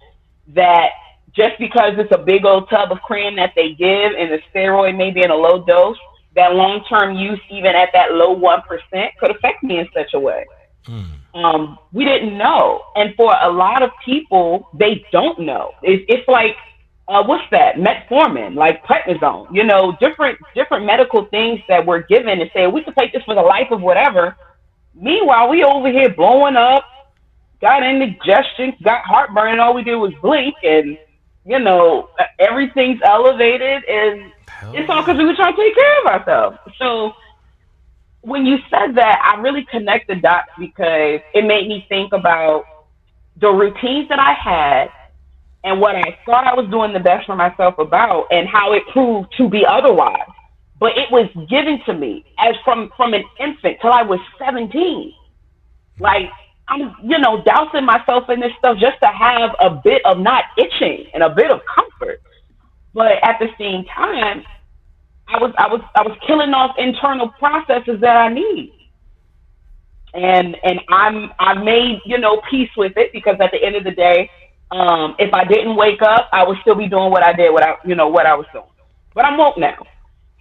that just because it's a big old tub of cream that they give and the steroid maybe in a low dose, that long-term use, even at that low 1%, could affect me in such a way. We didn't know. And for a lot of people, they don't know. It's like, what's that? Metformin, like prednisone, you know, different medical things that we're given and say, we could take this for the life of whatever. Meanwhile, we over here blowing up, got indigestion, got heartburn, and all we did was blink, and, you know, everything's elevated, and it's all because we were trying to take care of ourselves. So when you said that, I really connected dots because it made me think about the routines that I had and what I thought I was doing the best for myself about, and how it proved to be otherwise. But it was given to me as from an infant till I was 17. Like, I'm, you know, dousing myself in this stuff just to have a bit of not itching and a bit of comfort. But at the same time, I was killing off internal processes that I need. And I made, you know, peace with it, because at the end of the day, if I didn't wake up, I would still be doing what I did, what I was doing. But I'm woke now.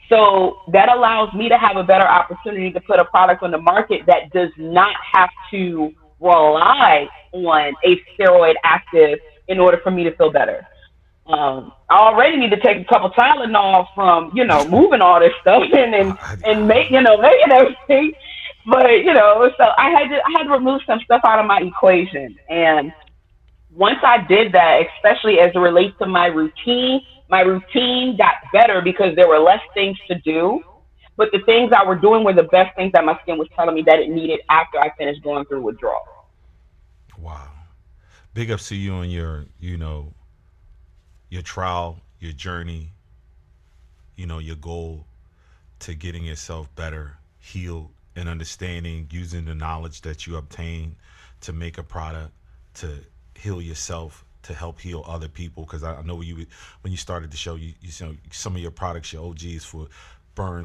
So that allows me to have a better opportunity to put a product on the market that does not have to rely on a steroid active in order for me to feel better. I already need to take a couple Tylenol from, you know, moving all this stuff and make, you know, making everything. But, you know, so I had to remove some stuff out of my equation. And once I did that, especially as it relates to my routine got better because there were less things to do. But the things I were doing were the best things that my skin was telling me that it needed after I finished going through withdrawal. Wow. Big ups to you on your, you know, your trial, your journey, you know, your goal to getting yourself better, healed, and understanding, using the knowledge that you obtain to make a product, to heal yourself, to help heal other people. Because I know when you started the show, you know, some of your products, your OGs for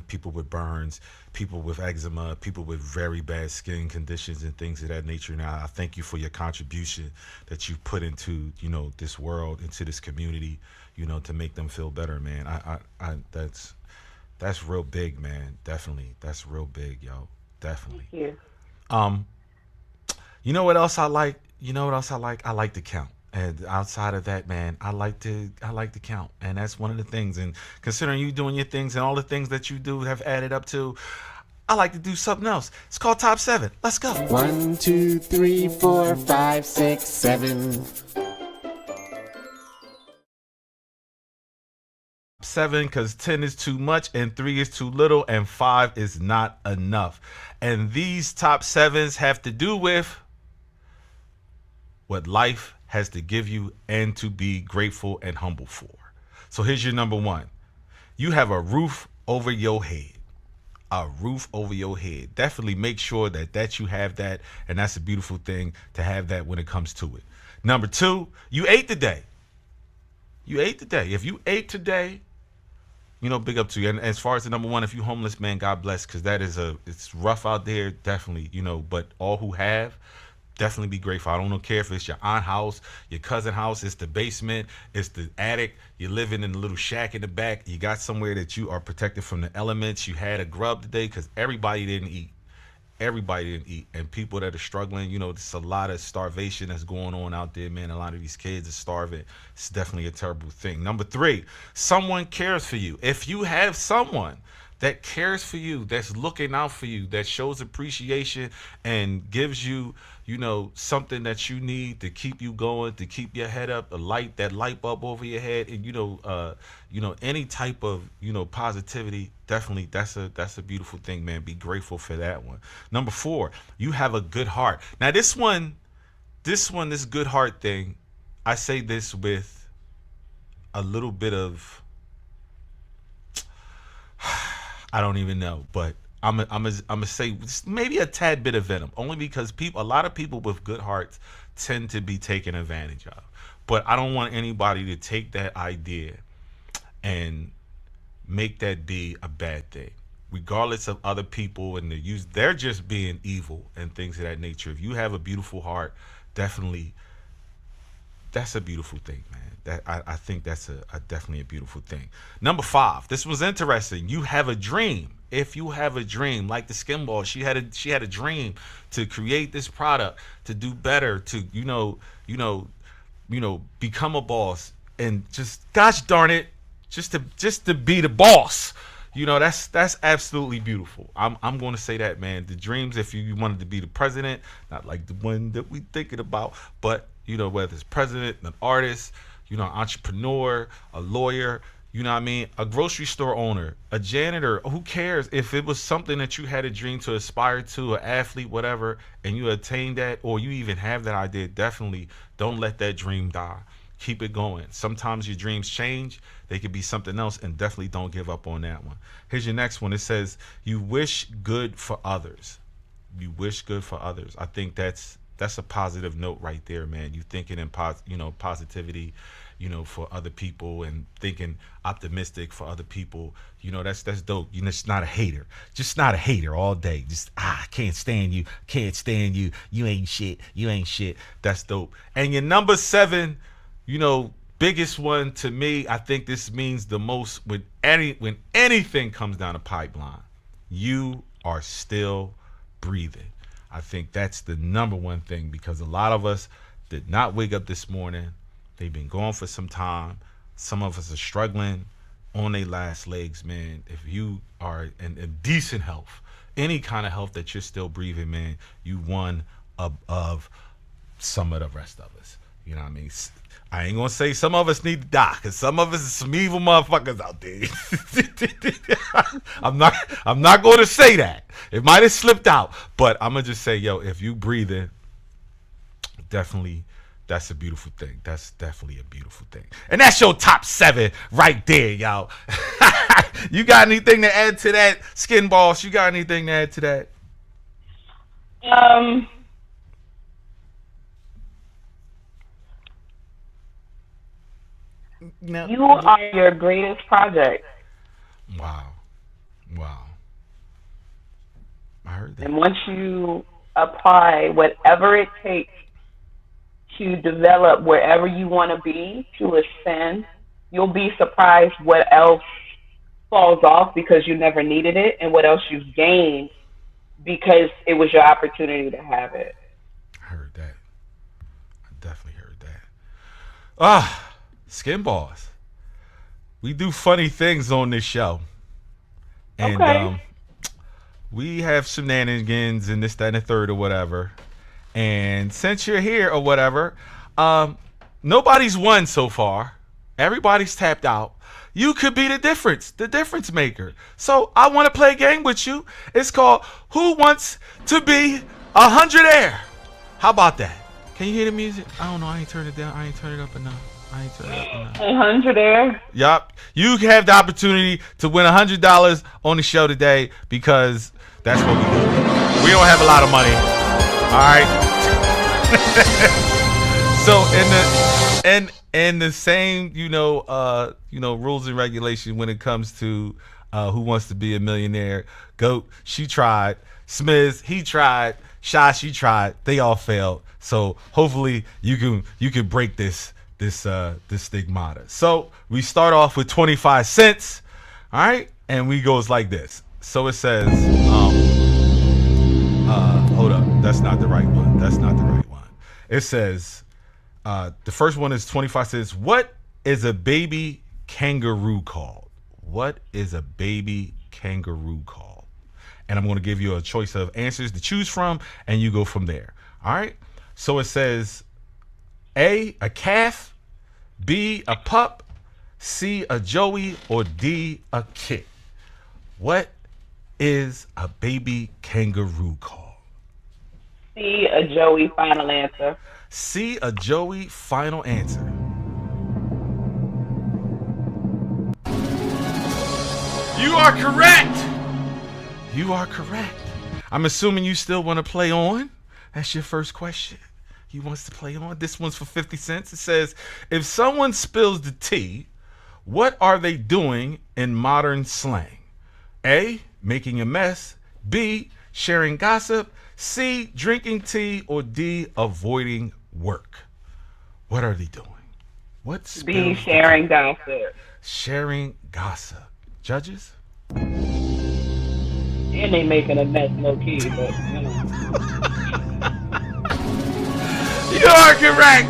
people with burns, people with eczema, people with very bad skin conditions and things of that nature. Now, I thank you for your contribution that you put into, you know, this world, into this community, you know, to make them feel better, man. That's That's real big, man. Definitely. That's real big, yo. Definitely. Thank you. You know what else I like? You know what else I like? I like to count. And outside of that, man, I like to count. And that's one of the things. And considering you doing your things and all the things that you do have added up to, I like to do something else. It's called Top 7. Let's go. 1, 2, 3, 4, 5, 6, 7. 7, because 10 is too much and 3 is too little and 5 is not enough. And these top 7s have to do with what life has to give you and to be grateful and humble for. So here's your number 1. You have a roof over your head. A roof over your head. Definitely make sure that you have that, and that's a beautiful thing to have that when it comes to it. Number 2, you ate today. You ate today. If you ate today, big up to you. And as far as the number 1, if you homeless, man, God bless, because it's rough out there, definitely, but all who have, definitely be grateful. I don't care if it's your aunt house, your cousin house, it's the basement, it's the attic, you're living in a little shack in the back, you got somewhere that you are protected from the elements, you had a grub today, because everybody didn't eat. Everybody didn't eat. And people that are struggling, there's a lot of starvation that's going on out there, man. A lot of these kids are starving. It's definitely a terrible thing. Number 3, someone cares for you. If you have someone that cares for you, that's looking out for you, that shows appreciation and gives you, something that you need to keep you going, to keep your head up, that light bulb over your head, and any type of, positivity, definitely that's a beautiful thing, man. Be grateful for that one. Number 4, you have a good heart. Now this good heart thing, I say this with a little bit of, I don't even know, but I'm gonna say maybe a tad bit of venom, only because a lot of people with good hearts tend to be taken advantage of. But I don't want anybody to take that idea and make that be a bad thing, regardless of other people and they're just being evil and things of that nature. If you have a beautiful heart, definitely, that's a beautiful thing, man. I think that's definitely a beautiful thing. Number 5, this was interesting. You have a dream. If you have a dream, like the Skin Ball, she had a dream to create this product, to do better, to become a boss, and just, gosh darn it, just to be the boss. That's absolutely beautiful. I'm going to say that, man. The dreams, if you wanted to be the president, not like the one that we thinking about, but whether it's president, an artist, entrepreneur, a lawyer, a grocery store owner, a janitor, who cares? If it was something that you had a dream to aspire to, an athlete, whatever, and you attained that, or you even have that idea, definitely don't let that dream die. Keep it going. Sometimes your dreams change. They could be something else, and definitely don't give up on that one. Here's your next one. It says, you wish good for others. You wish good for others. I think that's a positive note right there, man. You thinking in positivity, for other people, and thinking optimistic for other people. That's dope. Just not a hater. Just not a hater all day. Just can't stand you. Can't stand you. You ain't shit. You ain't shit. That's dope. And your number 7, biggest one to me, I think this means the most when anything comes down the pipeline. You are still breathing. I think that's the number 1 thing, because a lot of us did not wake up this morning. They've been gone for some time. Some of us are struggling on their last legs, man. If you are in decent health, any kind of health, that you're still breathing, man, you one of some of the rest of us. You know what I mean? I ain't gonna say some of us need to die, because some of us is some evil motherfuckers out there. I'm not gonna say that. It might have slipped out, but I'm gonna just say, if you breathing, definitely, that's a beautiful thing. That's definitely a beautiful thing. And that's your top 7 right there, y'all. You got anything to add to that, Skin Boss? You got anything to add to that? No. You are your greatest project. Wow. I heard that. And once you apply whatever it takes to develop wherever you want to be, to ascend, you'll be surprised what else falls off because you never needed it, and what else you've gained because it was your opportunity to have it. I heard that. I definitely heard that. Skin balls. We do funny things on this show. And Okay. We have shenanigans and this, that, and the third or whatever. And since you're here or whatever, nobody's won so far. Everybody's tapped out. You could be the difference maker. So I want to play a game with you. It's called Who Wants to Be 100 Air? How about that? Can you hear the music? I don't know. I ain't turned it down. I ain't turned it up enough. 100 Air. Yup. You have the opportunity to win $100 on the show today because that's what we do. We don't have a lot of money. All right. So in the same, rules and regulation when it comes to Who Wants to Be a Millionaire, Goat, she tried. Smiz, he tried. Sha, she tried. They all failed. So hopefully you can break this stigmata. So we start off with 25 cents. All right, and we goes like this. So it says, hold up, that's not the right one. It says, the first one is 25 cents. What is a baby kangaroo called? What is a baby kangaroo called? And I'm going to give you a choice of answers to choose from, and you go from there. All right. So it says A, a calf, B, a pup, C, a joey, or D, a kit. What is a baby kangaroo called? C, a Joey. Final answer. C, a joey. Final answer. You are correct. You are correct. I'm assuming you still want to play on. That's your first question. He wants to play on. This one's for 50 cents. It says, if someone spills the tea, what are they doing in modern slang? A, making a mess. B, sharing gossip. C, drinking tea. Or D, avoiding work. What are they doing? What's B, sharing gossip. Sharing gossip. Judges? And they making a mess low key, but you know. You are correct.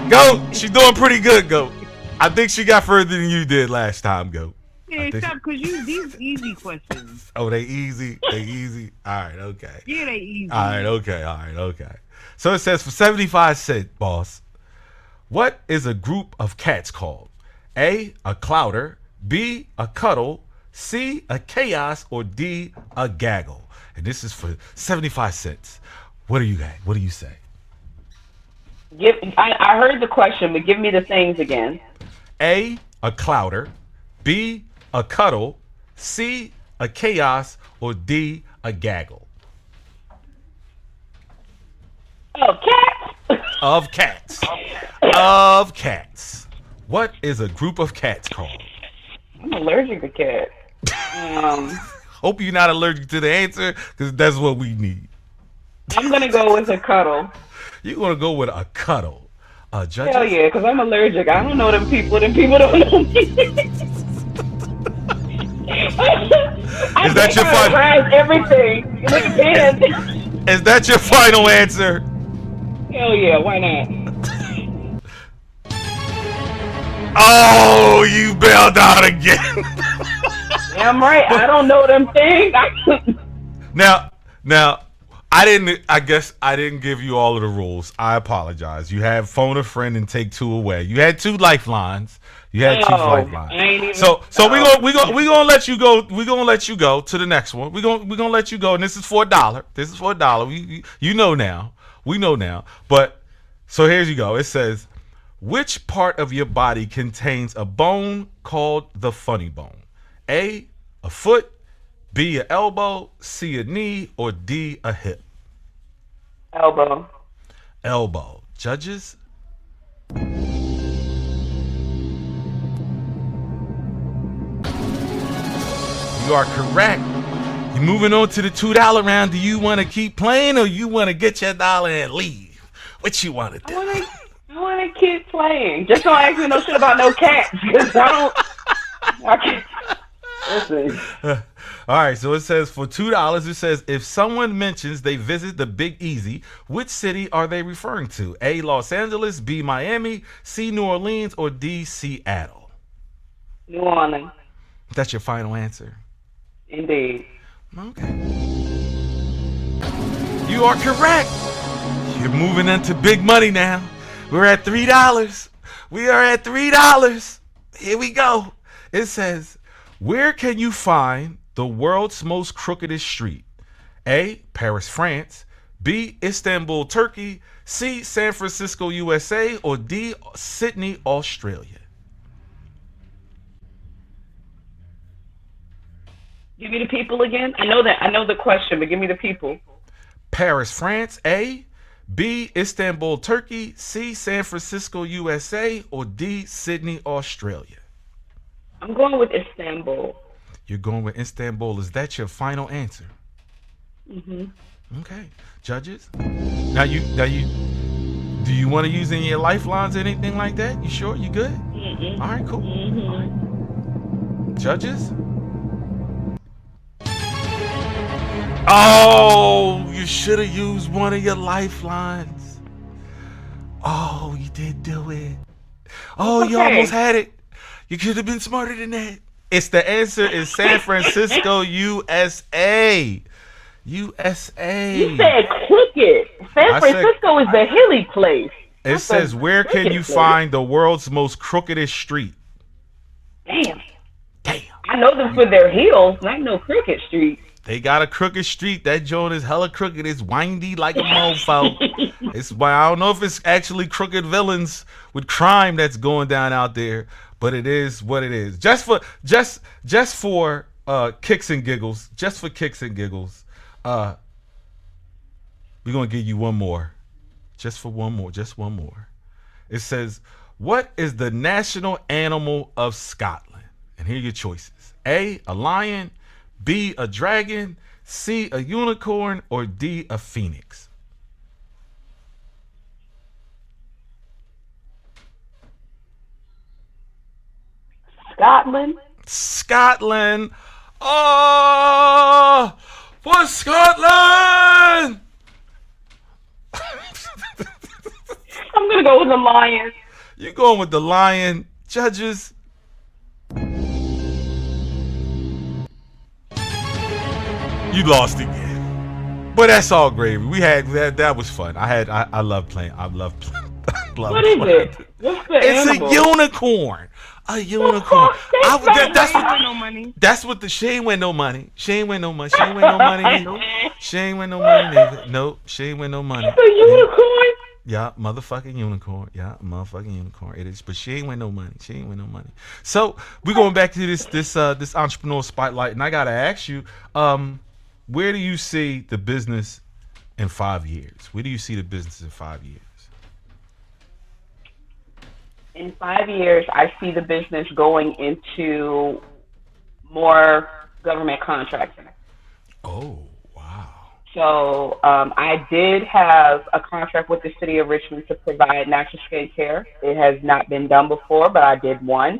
Go. She's doing pretty good, Go. I think she got further than you did last time, Go. Yeah, stop, because these easy questions. Oh, they easy? They easy? All right, okay. Yeah, they easy. All right, okay. So it says for 75 cents, boss, what is a group of cats called? A, a clouder. B, a cuddle. C, a chaos. Or D, a gaggle. And this is for 75 cents. What do you got? What do you say? I heard the question, but give me the things again. A, a clouder. B, a cuddle. C, a chaos. Or D, a gaggle. Oh, cats. Of cats. Of cats. What is a group of cats called? I'm allergic to cats. Hope you're not allergic to the answer, because that's what we need. I'm gonna go with a cuddle. You're gonna go with a cuddle. Judges? Hell yeah, because I'm allergic. I don't know them people. Them people don't know me. Is that your final? Everything. It depends. Is that your final answer? Hell yeah, why not? Oh, you bailed out again. Damn right. I don't know them things. Now, I guess I didn't give you all of the rules. I apologize. You have phone a friend and take two away. You had two lifelines. I ain't even, so we gonna let you go. We gonna let you go to the next one. We gonna let you go, and this is for $1. This is for $1. You know now. We know now. But so here you go. It says, which part of your body contains a bone called the funny bone? A, a foot. B, an elbow. C, a knee. Or D, a hip. Elbow. Elbow. Judges? You are correct. You're moving on to the $2 round. Do you want to keep playing, or you want to get your dollar and leave? What you want to do? I want to keep playing. Just don't ask me no shit about no cats, because I can't. Listen. All right, so it says for $2, it says if someone mentions they visit the Big Easy, which city are they referring to? A, Los Angeles, B, Miami, C, New Orleans, or D, Seattle? New Orleans. That's your final answer? Indeed. Okay. You are correct. You're moving into big money now. We're at $3. We are at $3. Here we go. It says, where can you find the world's most crookedest street? A, Paris, France. B, Istanbul, Turkey. C, San Francisco, USA. Or D, Sydney, Australia. Give me the people again. I know the question, but give me the people. Paris, France. A, B, Istanbul, Turkey. C, San Francisco, USA. Or D, Sydney, Australia. I'm going with Istanbul. You're going with Istanbul. Is that your final answer? Mm-hmm. Okay. Judges? Now do you want to use any of your lifelines or anything like that? You sure? You good? Mm-hmm. All right, cool. Mm-hmm. All right. Judges? Oh, you should have used one of your lifelines. Oh, you did do it. Oh, you almost had it. You could have been smarter than that. The answer is San Francisco, USA. USA. You said crooked. San Francisco is the hilly place. It says, where can you find the world's most crookedest street? Damn. I know them for their hills, not no crooked street. They got a crooked street. That joint is hella crooked. It's windy like a mofo. It's why I don't know if it's actually crooked villains with crime that's going down out there, but it is what it is. Just for kicks and giggles. Just for kicks and giggles. We're gonna give you one more. Just one more. It says, what is the national animal of Scotland? And here are your choices. A lion, B, a dragon, C, a unicorn, or D, a phoenix? Scotland. Oh, for Scotland! I'm going to go with the lion. You're going with the lion. Judges? You lost again, but that's all gravy. We had that was fun. I love playing. What is it? What's the animal? It's a unicorn. A unicorn. That's what she ain't win no money. She ain't win no money. She ain't win no money. She ain't win no money. Nope. She ain't win no money. It's a unicorn. Yeah, motherfucking unicorn. Yeah, motherfucking unicorn. It is, but she ain't win no money. She ain't win no money. So we're going back to this entrepreneur spotlight, and I gotta ask you, where do you see the business in 5 years? Where do you see the business in 5 years? In 5 years, I see the business going into more government contracting. Oh, wow. So I did have a contract with the city of Richmond to provide natural skincare. It has not been done before, but I did one.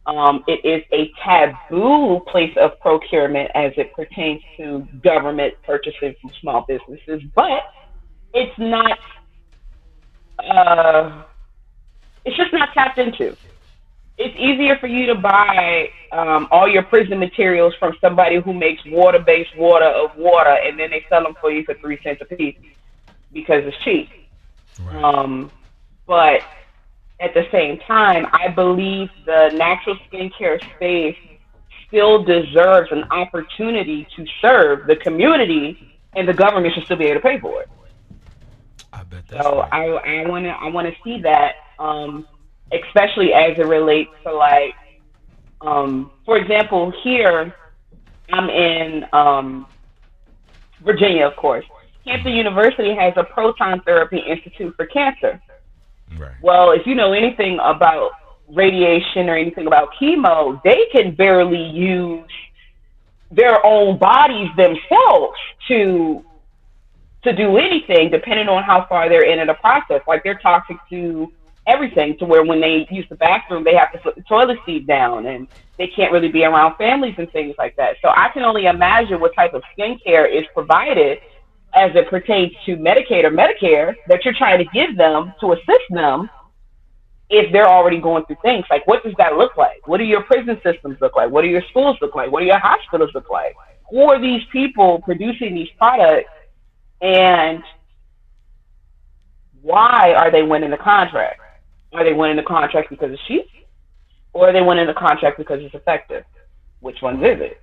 It is a taboo place of procurement as it pertains to government purchases from small businesses, but it's not, it's just not tapped into. It's easier for you to buy all your prison materials from somebody who makes water-based water, and then they sell them for you for 3 cents a piece because it's cheap. Right. But at the same time, I believe the natural skincare space still deserves an opportunity to serve the community, and the government should still be able to pay for it. I bet that's so. Right. I want to see that, especially as it relates to like, for example, here I'm in Virginia, of course. Hampton University has a proton therapy institute for cancer. Right. Well, if you know anything about radiation or anything about chemo, they can barely use their own bodies themselves to do anything, depending on how far they're in the process. Like, they're toxic to everything to where when they use the bathroom, they have to put the toilet seat down and they can't really be around families and things like that. So I can only imagine what type of skincare is provided as it pertains to Medicaid or Medicare that you're trying to give them to assist them if they're already going through things. Like, what does that look like? What do your prison systems look like? What do your schools look like? What do your hospitals look like? Who are these people producing these products, and why are they winning the contract? Are they winning the contract because it's cheap, or are they winning the contract because it's effective? Which ones is it?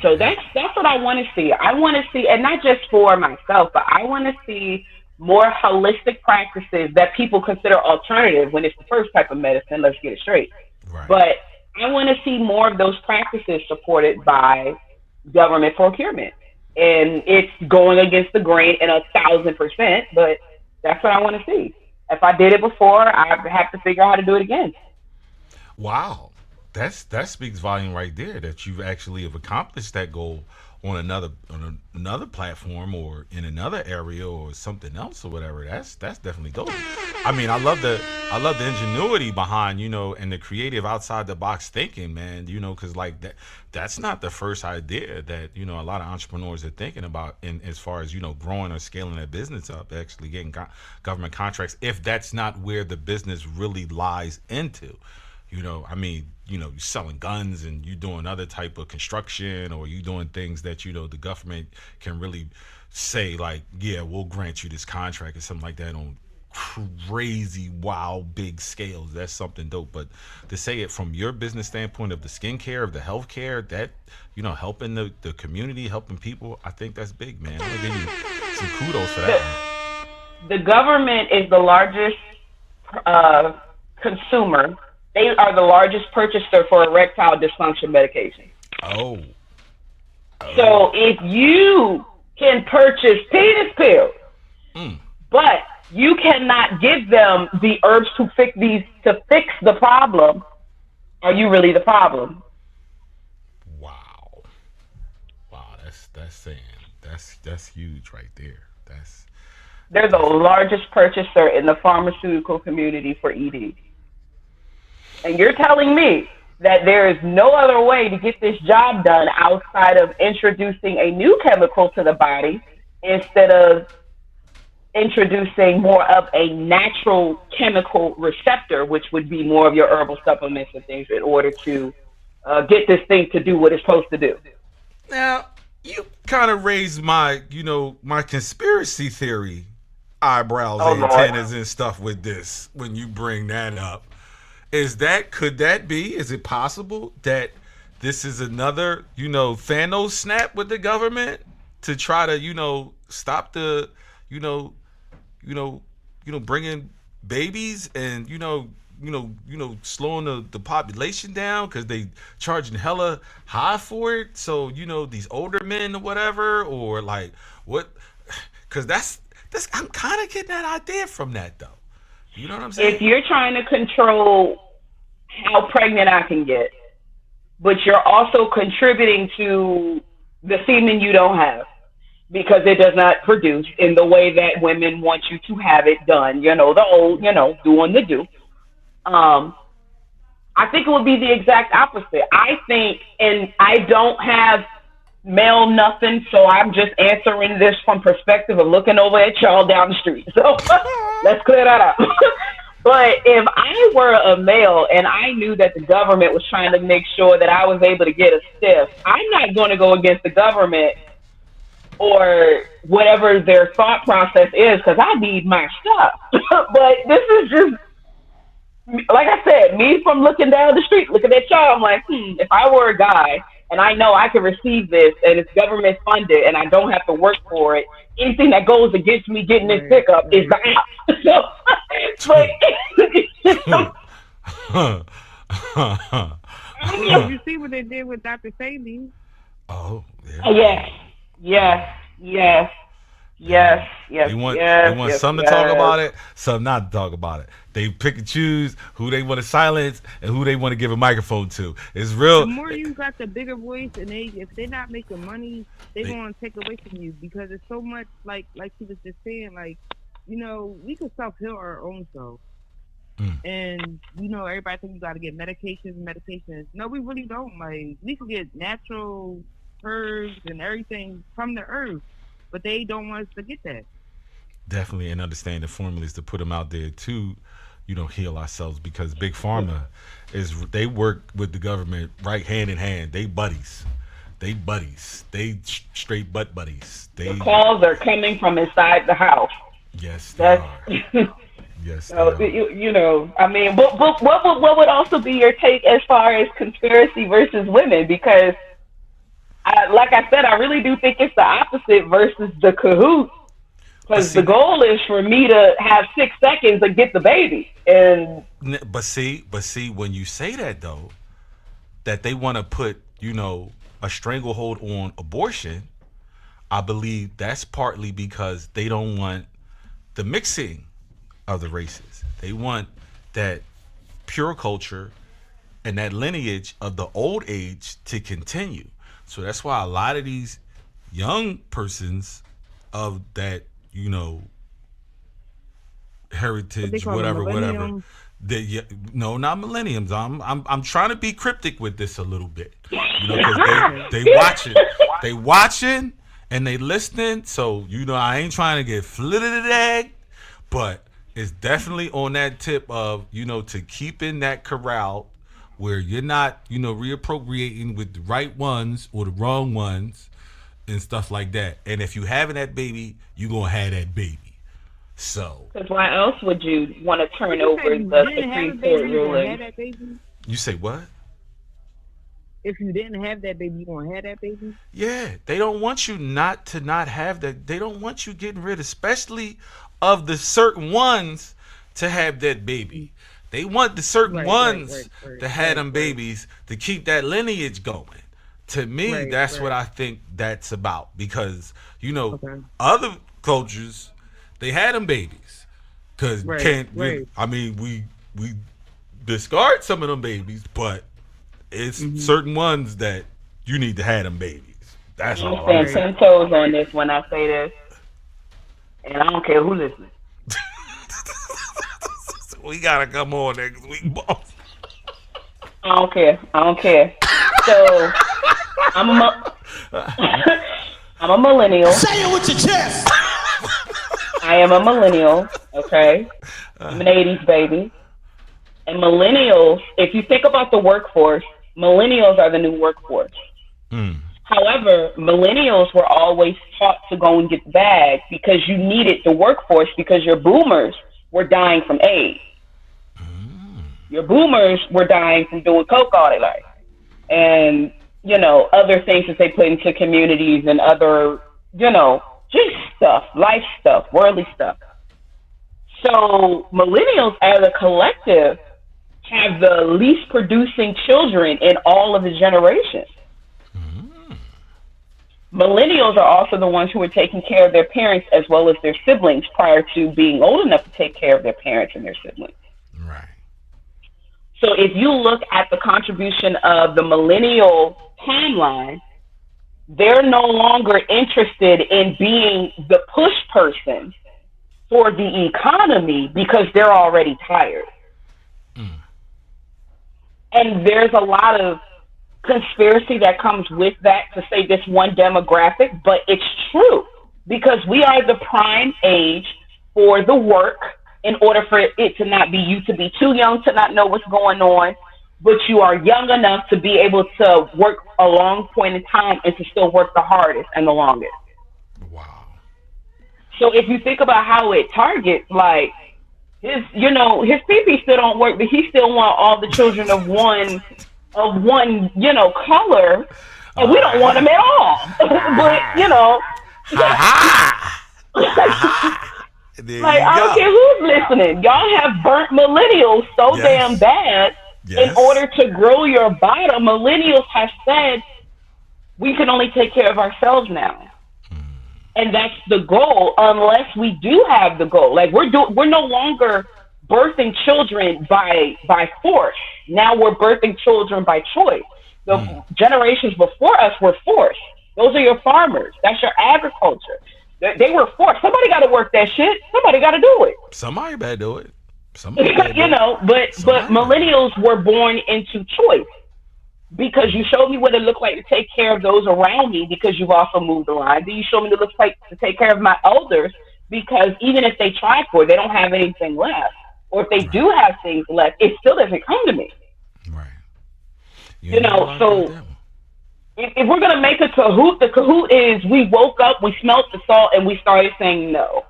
So that's what I want to see. I want to see, and not just for myself, but I want to see more holistic practices that people consider alternative when it's the first type of medicine. Let's get it straight. Right. But I want to see more of those practices supported by government procurement. And it's going against the grain in 1,000%, but that's what I want to see. If I did it before, I have to figure out how to do it again. Wow. That speaks volume right there, that you actually have accomplished that goal on another platform or in another area or something else or whatever. That's definitely dope. I mean, I love the ingenuity behind, and the creative outside the box thinking, man, because like that's not the first idea that, a lot of entrepreneurs are thinking about in as far as, growing or scaling their business up, actually getting government contracts, if that's not where the business really lies into. I mean, you're selling guns and you're doing other type of construction, or you doing things that, the government can really say like, yeah, we'll grant you this contract or something like that on crazy, wild, big scales. That's something dope. But to say it from your business standpoint of the skincare, of the healthcare, that, helping the community, helping people, I think that's big, man. I'm gonna give you some kudos for that. The government is the largest consumer. They are the largest purchaser for erectile dysfunction medication. Oh. So if you can purchase penis pills, but you cannot give them the herbs to fix the problem, are you really the problem? Wow, that's saying that's huge right there. They're the largest purchaser in the pharmaceutical community for ED. And you're telling me that there is no other way to get this job done outside of introducing a new chemical to the body instead of introducing more of a natural chemical receptor, which would be more of your herbal supplements and things in order to get this thing to do what it's supposed to do. Now, you kind of raised my, my conspiracy theory eyebrows, antennas, and stuff with this when you bring that up. Could that be? Is it possible that this is another, Thanos snap with the government to try to, stop the, bringing babies and, slowing the population down because they charging hella high for it. So, these older men or whatever, or like what? Because that's I'm kind of getting that idea from that though. You know what I'm saying? If you're trying to control how pregnant I can get, but you're also contributing to the semen you don't have because it does not produce in the way that women want you to have it done, the old, doing the do. I think it would be the exact opposite. I think, and I don't have male nothing, so I'm just answering this from perspective of looking over at y'all down the street. So let's clear that up. But if I were a male and I knew that the government was trying to make sure that I was able to get a stiff, I'm not going to go against the government or whatever their thought process is because I need my stuff. But this is just, like I said, me from looking down the street, looking at y'all, I'm like, if I were a guy and I know I can receive this and it's government funded and I don't have to work for it, anything that goes against me getting this pickup is the out. So, you see what they did with Dr. Sebi? Oh, yeah. Yes. They want some to talk about it, some not to talk about it. They pick and choose who they want to silence and who they want to give a microphone to. It's real. The more you got, the bigger voice, and if they're not making money, they're going to take away from you because it's so much like she was just saying, like, we can self-heal our own self. And everybody think you got to get medications. No, we really don't. Like, we can get natural herbs and everything from the earth, but they don't want us to get that. Definitely, and understand the formulas to put them out there to, heal ourselves, because Big Pharma they work with the government right hand in hand. They buddies. They straight butt buddies. The calls are coming from inside the house. Yes, they are. Yes. So, I mean, what would also be your take as far as conspiracy versus women? Because, like I said, I really do think it's the opposite versus the cahoots. Because the goal is for me to have 6 seconds to get the baby. But see, when you say that, though, that they want to put, a stranglehold on abortion, I believe that's partly because they don't want the mixing of the races. They want that pure culture and that lineage of the old age to continue. So that's why a lot of these young persons of that, heritage, whatever. No, not millenniums. I'm trying to be cryptic with this a little bit, because they watching and they listening. So I ain't trying to get flitted, but it's definitely on that tip of to keep in that corral where you're not reappropriating with the right ones or the wrong ones and stuff like that. And if you having that baby, you gonna have that baby. So, because why else would you want to turn over the Supreme Court ruling? You say what? If you didn't have that baby, you gonna have that baby? Yeah, they don't want you not have that. They don't want you getting rid, especially of the certain ones, to have that baby. They want the certain ones to have them babies to keep that lineage going. To me, that's what I think that's about, because other cultures, they had them babies, because we discard some of them babies, but it's certain ones that you need to have them babies. That's all. I'm 10 toes on this when I say this, and I don't care who listens. We gotta come on there because we both. I don't care. So I'm a millennial. Say it with your chest. I am a millennial, okay? I'm an 80s baby. And millennials, if you think about the workforce, millennials are the new workforce. However, millennials were always taught to go and get the bag because you needed the workforce, because your boomers were dying from AIDS. Your boomers were dying from doing coke all their life. And, other things that they put into communities and other, just stuff, life stuff, worldly stuff. So millennials as a collective have the least producing children in all of the generations. Millennials are also the ones who are taking care of their parents as well as their siblings prior to being old enough to take care of their parents and their siblings. Right. So if you look at the contribution of the millennial timeline, they're no longer interested in being the push person for the economy because they're already tired. And there's a lot of conspiracy that comes with that to say this one demographic, but it's true because we are the prime age for the work in order for it to not be you to be too young to not know what's going on, but you are young enough to be able to work a long point in time and to still work the hardest and the longest. Wow. So if you think about how it targets, like, his PP still don't work, but he still want all the children of one, color, and we don't want them at all. Like, I don't care who's listening. Y'all have burnt millennials so damn bad. In order to grow your bottom, millennials have said, we can only take care of ourselves now. And that's the goal, unless we do have the goal. Like, we're no longer birthing children by force. Now we're birthing children by choice. The generations before us were forced. Those are your farmers. That's your agriculture. They were forced. Somebody got to work that shit. Somebody got to do it. Somebody better do it. You know, but millennials were born into choice because you showed me what it looked like to take care of those around me because you've also moved the line. Then you showed me what it looks like to take care of my elders because even if they try for it, they don't have anything left. Or if they do have things left, it still doesn't come to me. Right. You know, so if we're going to make a Kahoot, the Kahoot is we woke up, we smelt the salt, and we started saying no.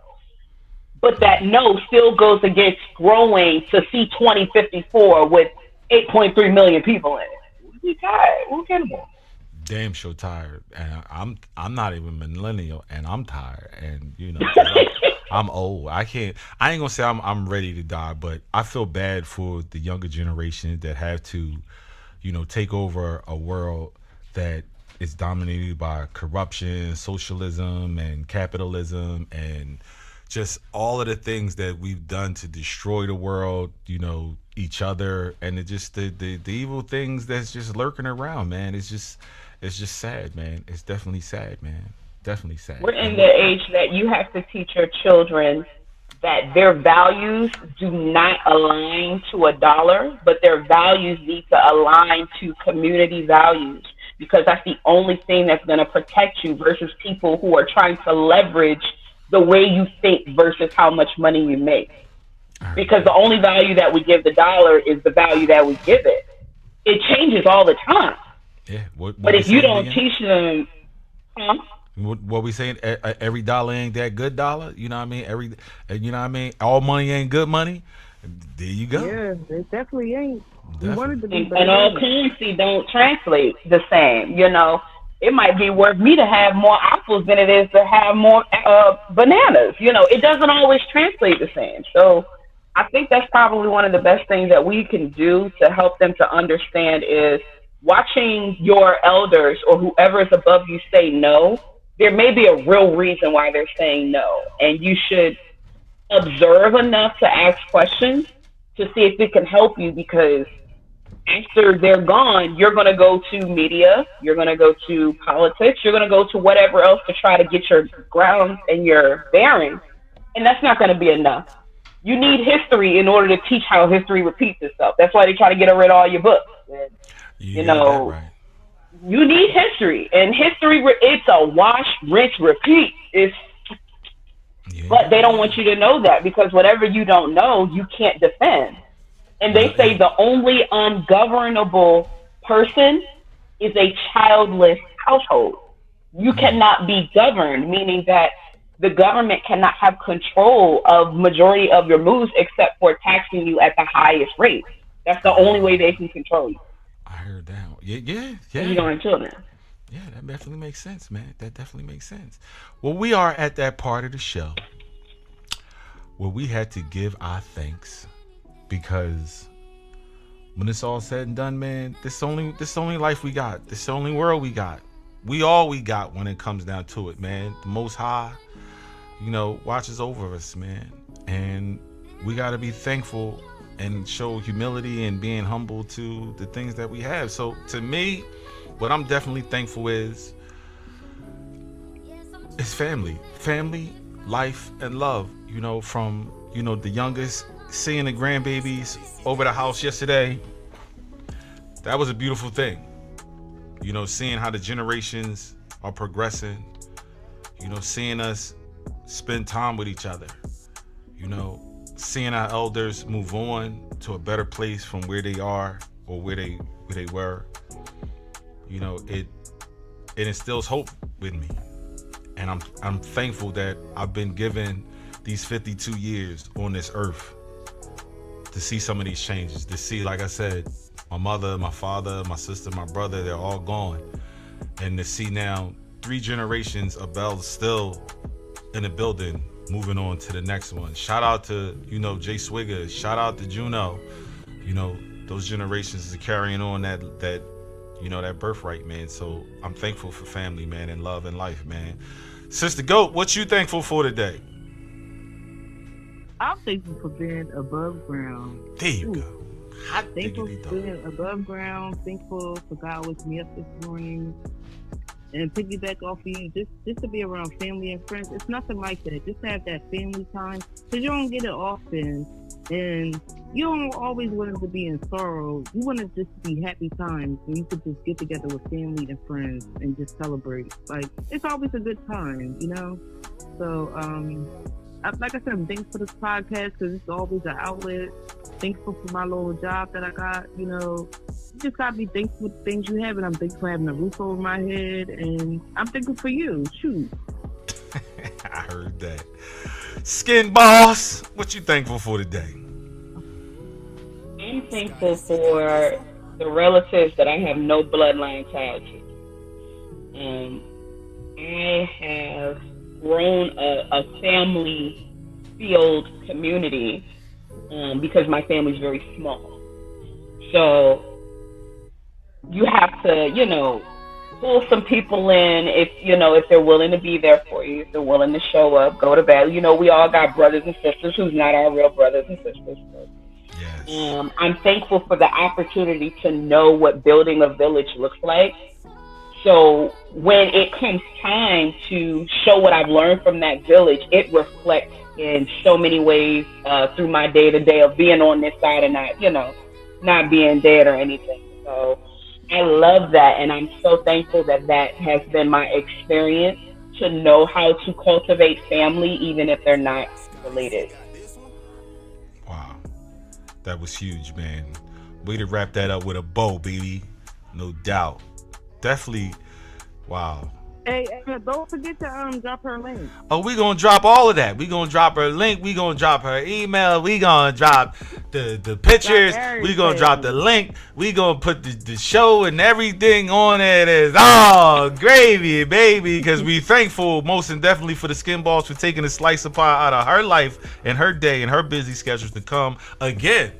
But that no still goes against growing to see 2054 with 8.3 million people in it. We tired. We're getting damn sure tired, and I'm not even millennial, and I'm tired, and you know I'm old. I ain't gonna say I'm ready to die, but I feel bad for the younger generation that have to, you know, take over a world that is dominated by corruption, socialism, and capitalism, and just all of the things that we've done to destroy the world, you know, each other, and it just the evil things that's just lurking around, man. It's just sad, man. It's definitely sad, man. Definitely sad. We're in the age that you have to teach your children that their values do not align to a dollar, but their values need to align to community values, because that's the only thing that's going to protect you versus people who are trying to leverage the way you think versus how much money you make. Because the only value that we give the dollar is the value that we give it. It changes all the time. Yeah. But if you don't teach them, what we saying? Every dollar ain't that good dollar. You know what I mean? You know what I mean? All money ain't good money. There you go. Yeah, it definitely ain't. And all currency don't translate the same. You know, it might be worth me to have more apples than it is to have more bananas. You know, it doesn't always translate the same. So I think that's probably one of the best things that we can do to help them to understand is watching your elders or whoever is above you say no. There may be a real reason why they're saying no, and you should observe enough to ask questions to see if it can help you, because after they're gone, you're going to go to media, you're going to go to politics, you're going to go to whatever else to try to get your grounds and your bearings, and that's not going to be enough. You need history in order to teach how history repeats itself. That's why they try to get rid of all your books. And, you know, right. You need history, and history, it's a wash, rinse, repeat. But they don't want you to know that, because whatever you don't know, you can't defend. And they say the only ungovernable person is a childless household. You cannot be governed, meaning that the government cannot have control of majority of your moves except for taxing you at the highest rate. That's the only way they can control you. I heard that. Yeah. You don't children. Yeah, that definitely makes sense, man. That definitely makes sense. Well, we are at that part of the show where we had to give our thanks, because when it's all said and done, man, this only life we got. This the only world we got. We got when it comes down to it, man. The Most High, you know, watches over us, man. And we got to be thankful and show humility and being humble to the things that we have. So to me, what I'm definitely thankful is family, life, and love. You know, from, you know, the youngest seeing the grandbabies over the house yesterday. That was a beautiful thing. You know, seeing how the generations are progressing. You know, seeing us spend time with each other. You know, seeing our elders move on to a better place from where they are or where they were. You know, it instills hope with me, and I'm thankful that I've been given these 52 years on this earth to see some of these changes, to see, like I said, my mother, my father, my sister, my brother, they're all gone, and to see now 3 generations of Bells still in the building, moving on to the next one. Shout out to, you know, Jay Swigger, shout out to Juno. You know, those generations are carrying on that you know, that birthright, man. So I'm thankful for family, man, and love and life, man. Sister Goat, what you thankful for today? I'm thankful for being above ground. There you go. Thankful for being above ground. Thankful for God waking me up this morning. And piggyback off of you, just to be around family and friends. It's nothing like that. Just to have that family time, because you don't get it often. And you don't always want it to be in sorrow. You want it just to be happy times when you could just get together with family and friends and just celebrate. Like, it's always a good time, you know? So, like I said, I'm thankful for this podcast because it's always an outlet. Thankful for my little job that I got, you know. You just got to be thankful for the things you have, and I'm thankful for having a roof over my head, and I'm thankful for you. Shoot. I heard that. Skin Boss, what you thankful for today? I'm thankful for the relatives that I have no bloodline ties to. I have grown a family-filled community because my family is very small. So you have to, you know, pull some people in if they're willing to be there for you, if they're willing to show up, go to bed. You know, we all got brothers and sisters who's not our real brothers and sisters. Yes. I'm thankful for the opportunity to know what building a village looks like. So when it comes time to show what I've learned from that village, it reflects in so many ways through my day-to-day of being on this side and not being dead or anything. So I love that, and I'm so thankful that has been my experience to know how to cultivate family even if they're not related. Wow. That was huge, man. Way to wrap that up with a bow, baby. No doubt. Definitely. Wow. Hey, don't forget to drop her link. Oh, we gonna drop all of that. We gonna drop her link. We gonna drop her email. We gonna drop the pictures. We gonna drop the link. We gonna put the show and everything on it as all gravy, baby. Because we thankful most and definitely for the Skin Boss for taking a slice of pie out of her life and her day and her busy schedules to come again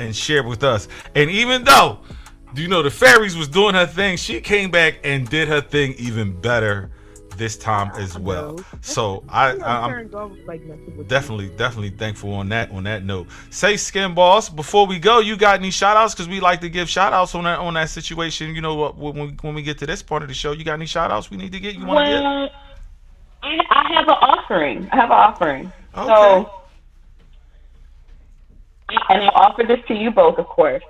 and share with us. And even though, you know, the fairies was doing her thing, she came back and did her thing even better this time as well. So I'm definitely thankful on that note. Say, Skin Boss, before we go, you got any shout outs? Because we like to give shout outs on that situation. You know, when we get to this part of the show, you got any shout outs we need to get? You want to get? I have an offering. Okay. So, and I offer this to you both, of course.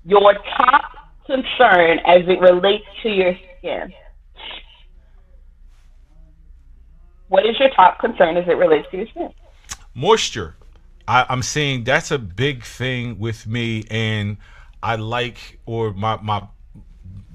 Your top concern as it relates to your skin. What is your top concern as it relates to your skin? Moisture. I'm seeing that's a big thing with me, and I like, or my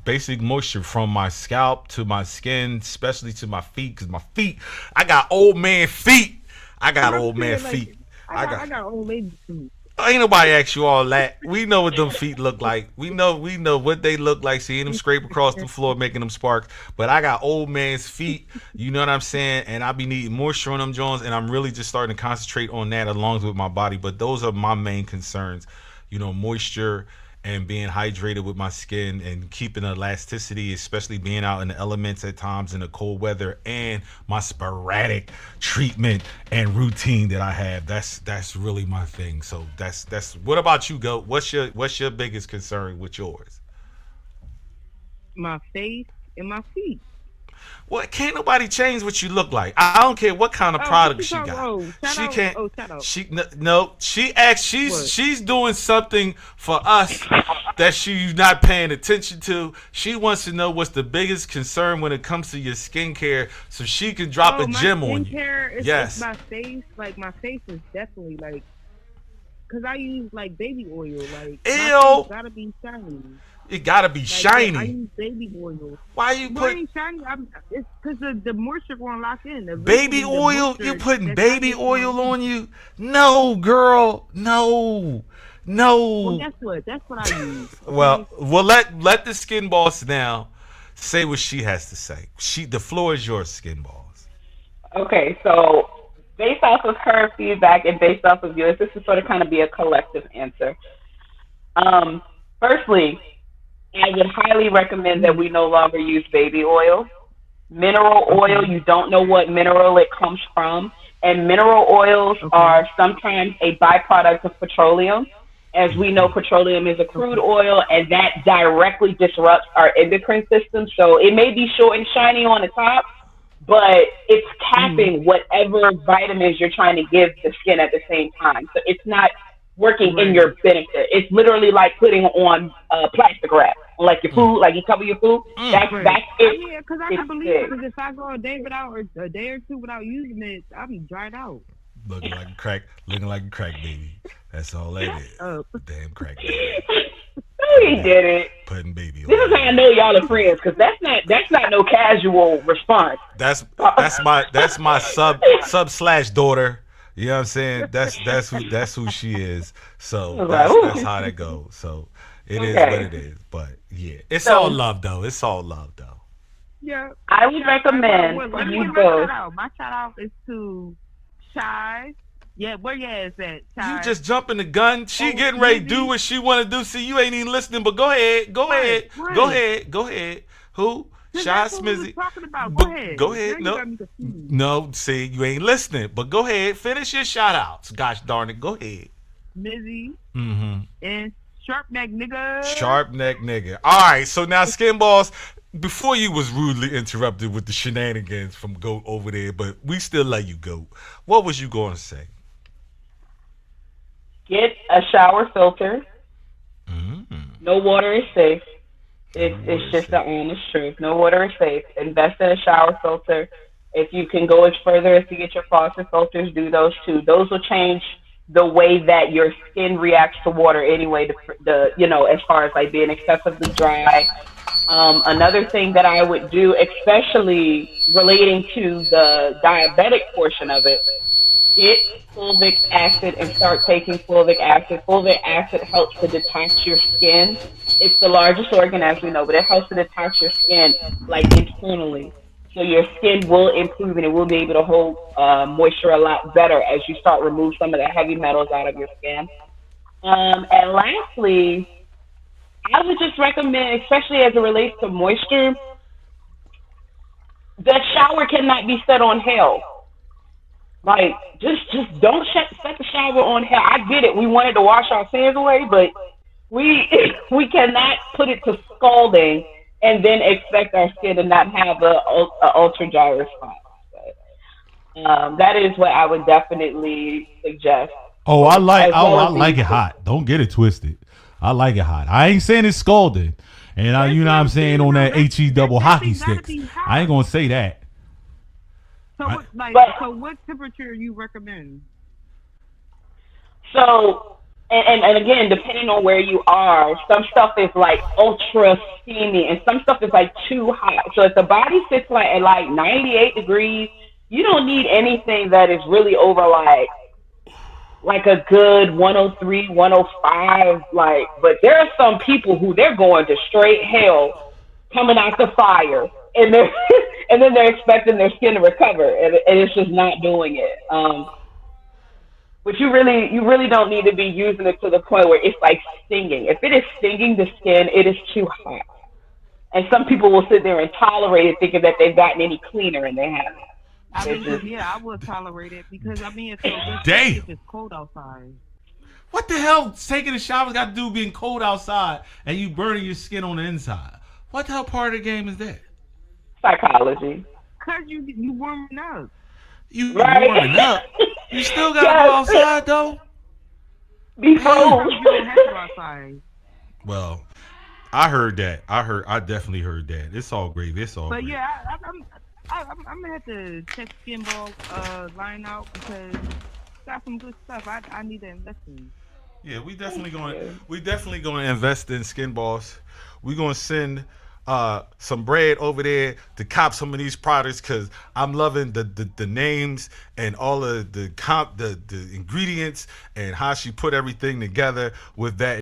basic moisture from my scalp to my skin, especially to my feet, because my feet, I got old man feet. I got old man feet. I got old lady feet. Ain't nobody ask you all that. We know what them feet look like. We know what they look like, seeing them scrape across the floor, making them sparks. But I got old man's feet, you know what I'm saying? And I be needing moisture on them joints, and I'm really just starting to concentrate on that along with my body. But those are my main concerns, you know, moisture and being hydrated with my skin and keeping elasticity, especially being out in the elements at times in the cold weather, and my sporadic treatment and routine that I have. That's really my thing. So that's what about you, Goat? What's your biggest concern with yours? My face and my feet. Well, can't nobody change what you look like. I don't care what kind of product she got. She can't. She's doing something for us that she's not paying attention to. She wants to know what's the biggest concern when it comes to your skincare, so she can drop a gem on you. Yes. My face, like my face is definitely like, cause I use like baby oil. Like, my face gotta be shiny. It gotta be shiny. I use baby oil. Why you put shiny? It's because the moisture going lock in. Baby oil? You putting baby oil on you? No, girl. No. Well, guess what? That's what I use. Okay? Well, let the Skin Boss now say what she has to say. The floor is yours, Skin Boss. Okay, so based off of her feedback and based off of yours, this is sort of kind of be a collective answer. Firstly, I would highly recommend that we no longer use baby oil. Mineral oil, you don't know what mineral it comes from. And mineral oils are sometimes a byproduct of petroleum. As we know, petroleum is a crude oil, and that directly disrupts our endocrine system. So it may be short and shiny on the top, but it's capping whatever vitamins you're trying to give the skin at the same time. So it's not working in your benefit. It's literally like putting on plastic wrap, like your food, like you cover your food. That's it. Yeah, because I can believe it. Because if I go a day or a day or two without using it, I'll be dried out. Looking like a crack baby. That's all that is. Damn crack baby. No, he did it. Putting baby on. This is how I know y'all are friends, because that's not no casual response. That's my sub / daughter. You know what I'm saying? That's who she is. So that's how that goes. So it is what it is. But yeah, it's all love though. It's all love though. Yeah, I would recommend you both. My shout out is to Shy. Yeah, where your ass at, Shy? You just jumping the gun. She getting ready to do what she want to do. See, you ain't even listening. But go ahead. Go ahead. Who? Shy Smizzy. Go ahead. No, see, you ain't listening. But go ahead. Finish your shout outs. Gosh darn it. Go ahead. Mizzy. And Sharp Neck Nigga. Sharp Neck Nigga. All right. So now, Skin Balls, before you was rudely interrupted with the shenanigans from Goat over there, but we still let you go. What was you going to say? Get a shower filter. No water is safe. It's just the honest truth. No water is safe. Invest in a shower filter. If you can go as further as to get your faucet filters, do those too. Those will change the way that your skin reacts to water anyway, as far as like being excessively dry. Another thing that I would do, especially relating to the diabetic portion of it, get fulvic acid and start taking fulvic acid. Fulvic acid helps to detox your skin. It's the largest organ, as we know, but it helps to detox your skin, like internally. So your skin will improve and it will be able to hold moisture a lot better as you start remove some of the heavy metals out of your skin. And lastly, I would just recommend, especially as it relates to moisture, the shower cannot be set on hell. Like, just don't set the shower on hell. I get it. We wanted to wash our sins away, but we cannot put it to scalding and then expect our skin to not have a ultra dry response. But, that is what I would definitely suggest. Oh, I like it hot. Don't get it twisted. I like it hot. I ain't saying it's scalding. And you know what I'm saying, on that HE double hockey sticks. I ain't gonna say that. So what temperature you recommend? So and again, depending on where you are, some stuff is like ultra steamy and some stuff is like too hot. So if the body sits at 98 degrees, you don't need anything that is really over like a good 103, 105, but there are some people who they're going to straight hell coming out the fire, and then they're expecting their skin to recover, and it's just not doing it. But you really don't need to be using it to the point where it's like stinging. If it is stinging the skin, it is too hot. And some people will sit there and tolerate it, thinking that they've gotten any cleaner, and they haven't. I would tolerate it because it's so good. Damn. If it's cold outside. What the hell taking a shower got to do with being cold outside and you burning your skin on the inside? What the hell part of the game is that? Psychology. Cause you warming up. You warming up. You still gotta go outside though. Be cold. You don't have to go outside. Well, I heard that. I definitely heard that. It's all gravy. It's all. But gravy. yeah, I'm gonna have to check Skin Ball line out because it's got some good stuff. I need to invest in. Yeah, we definitely going to invest in Skin Balls. We're going to send some bread over there to cop some of these products because I'm loving the names and all of the ingredients and how she put everything together with that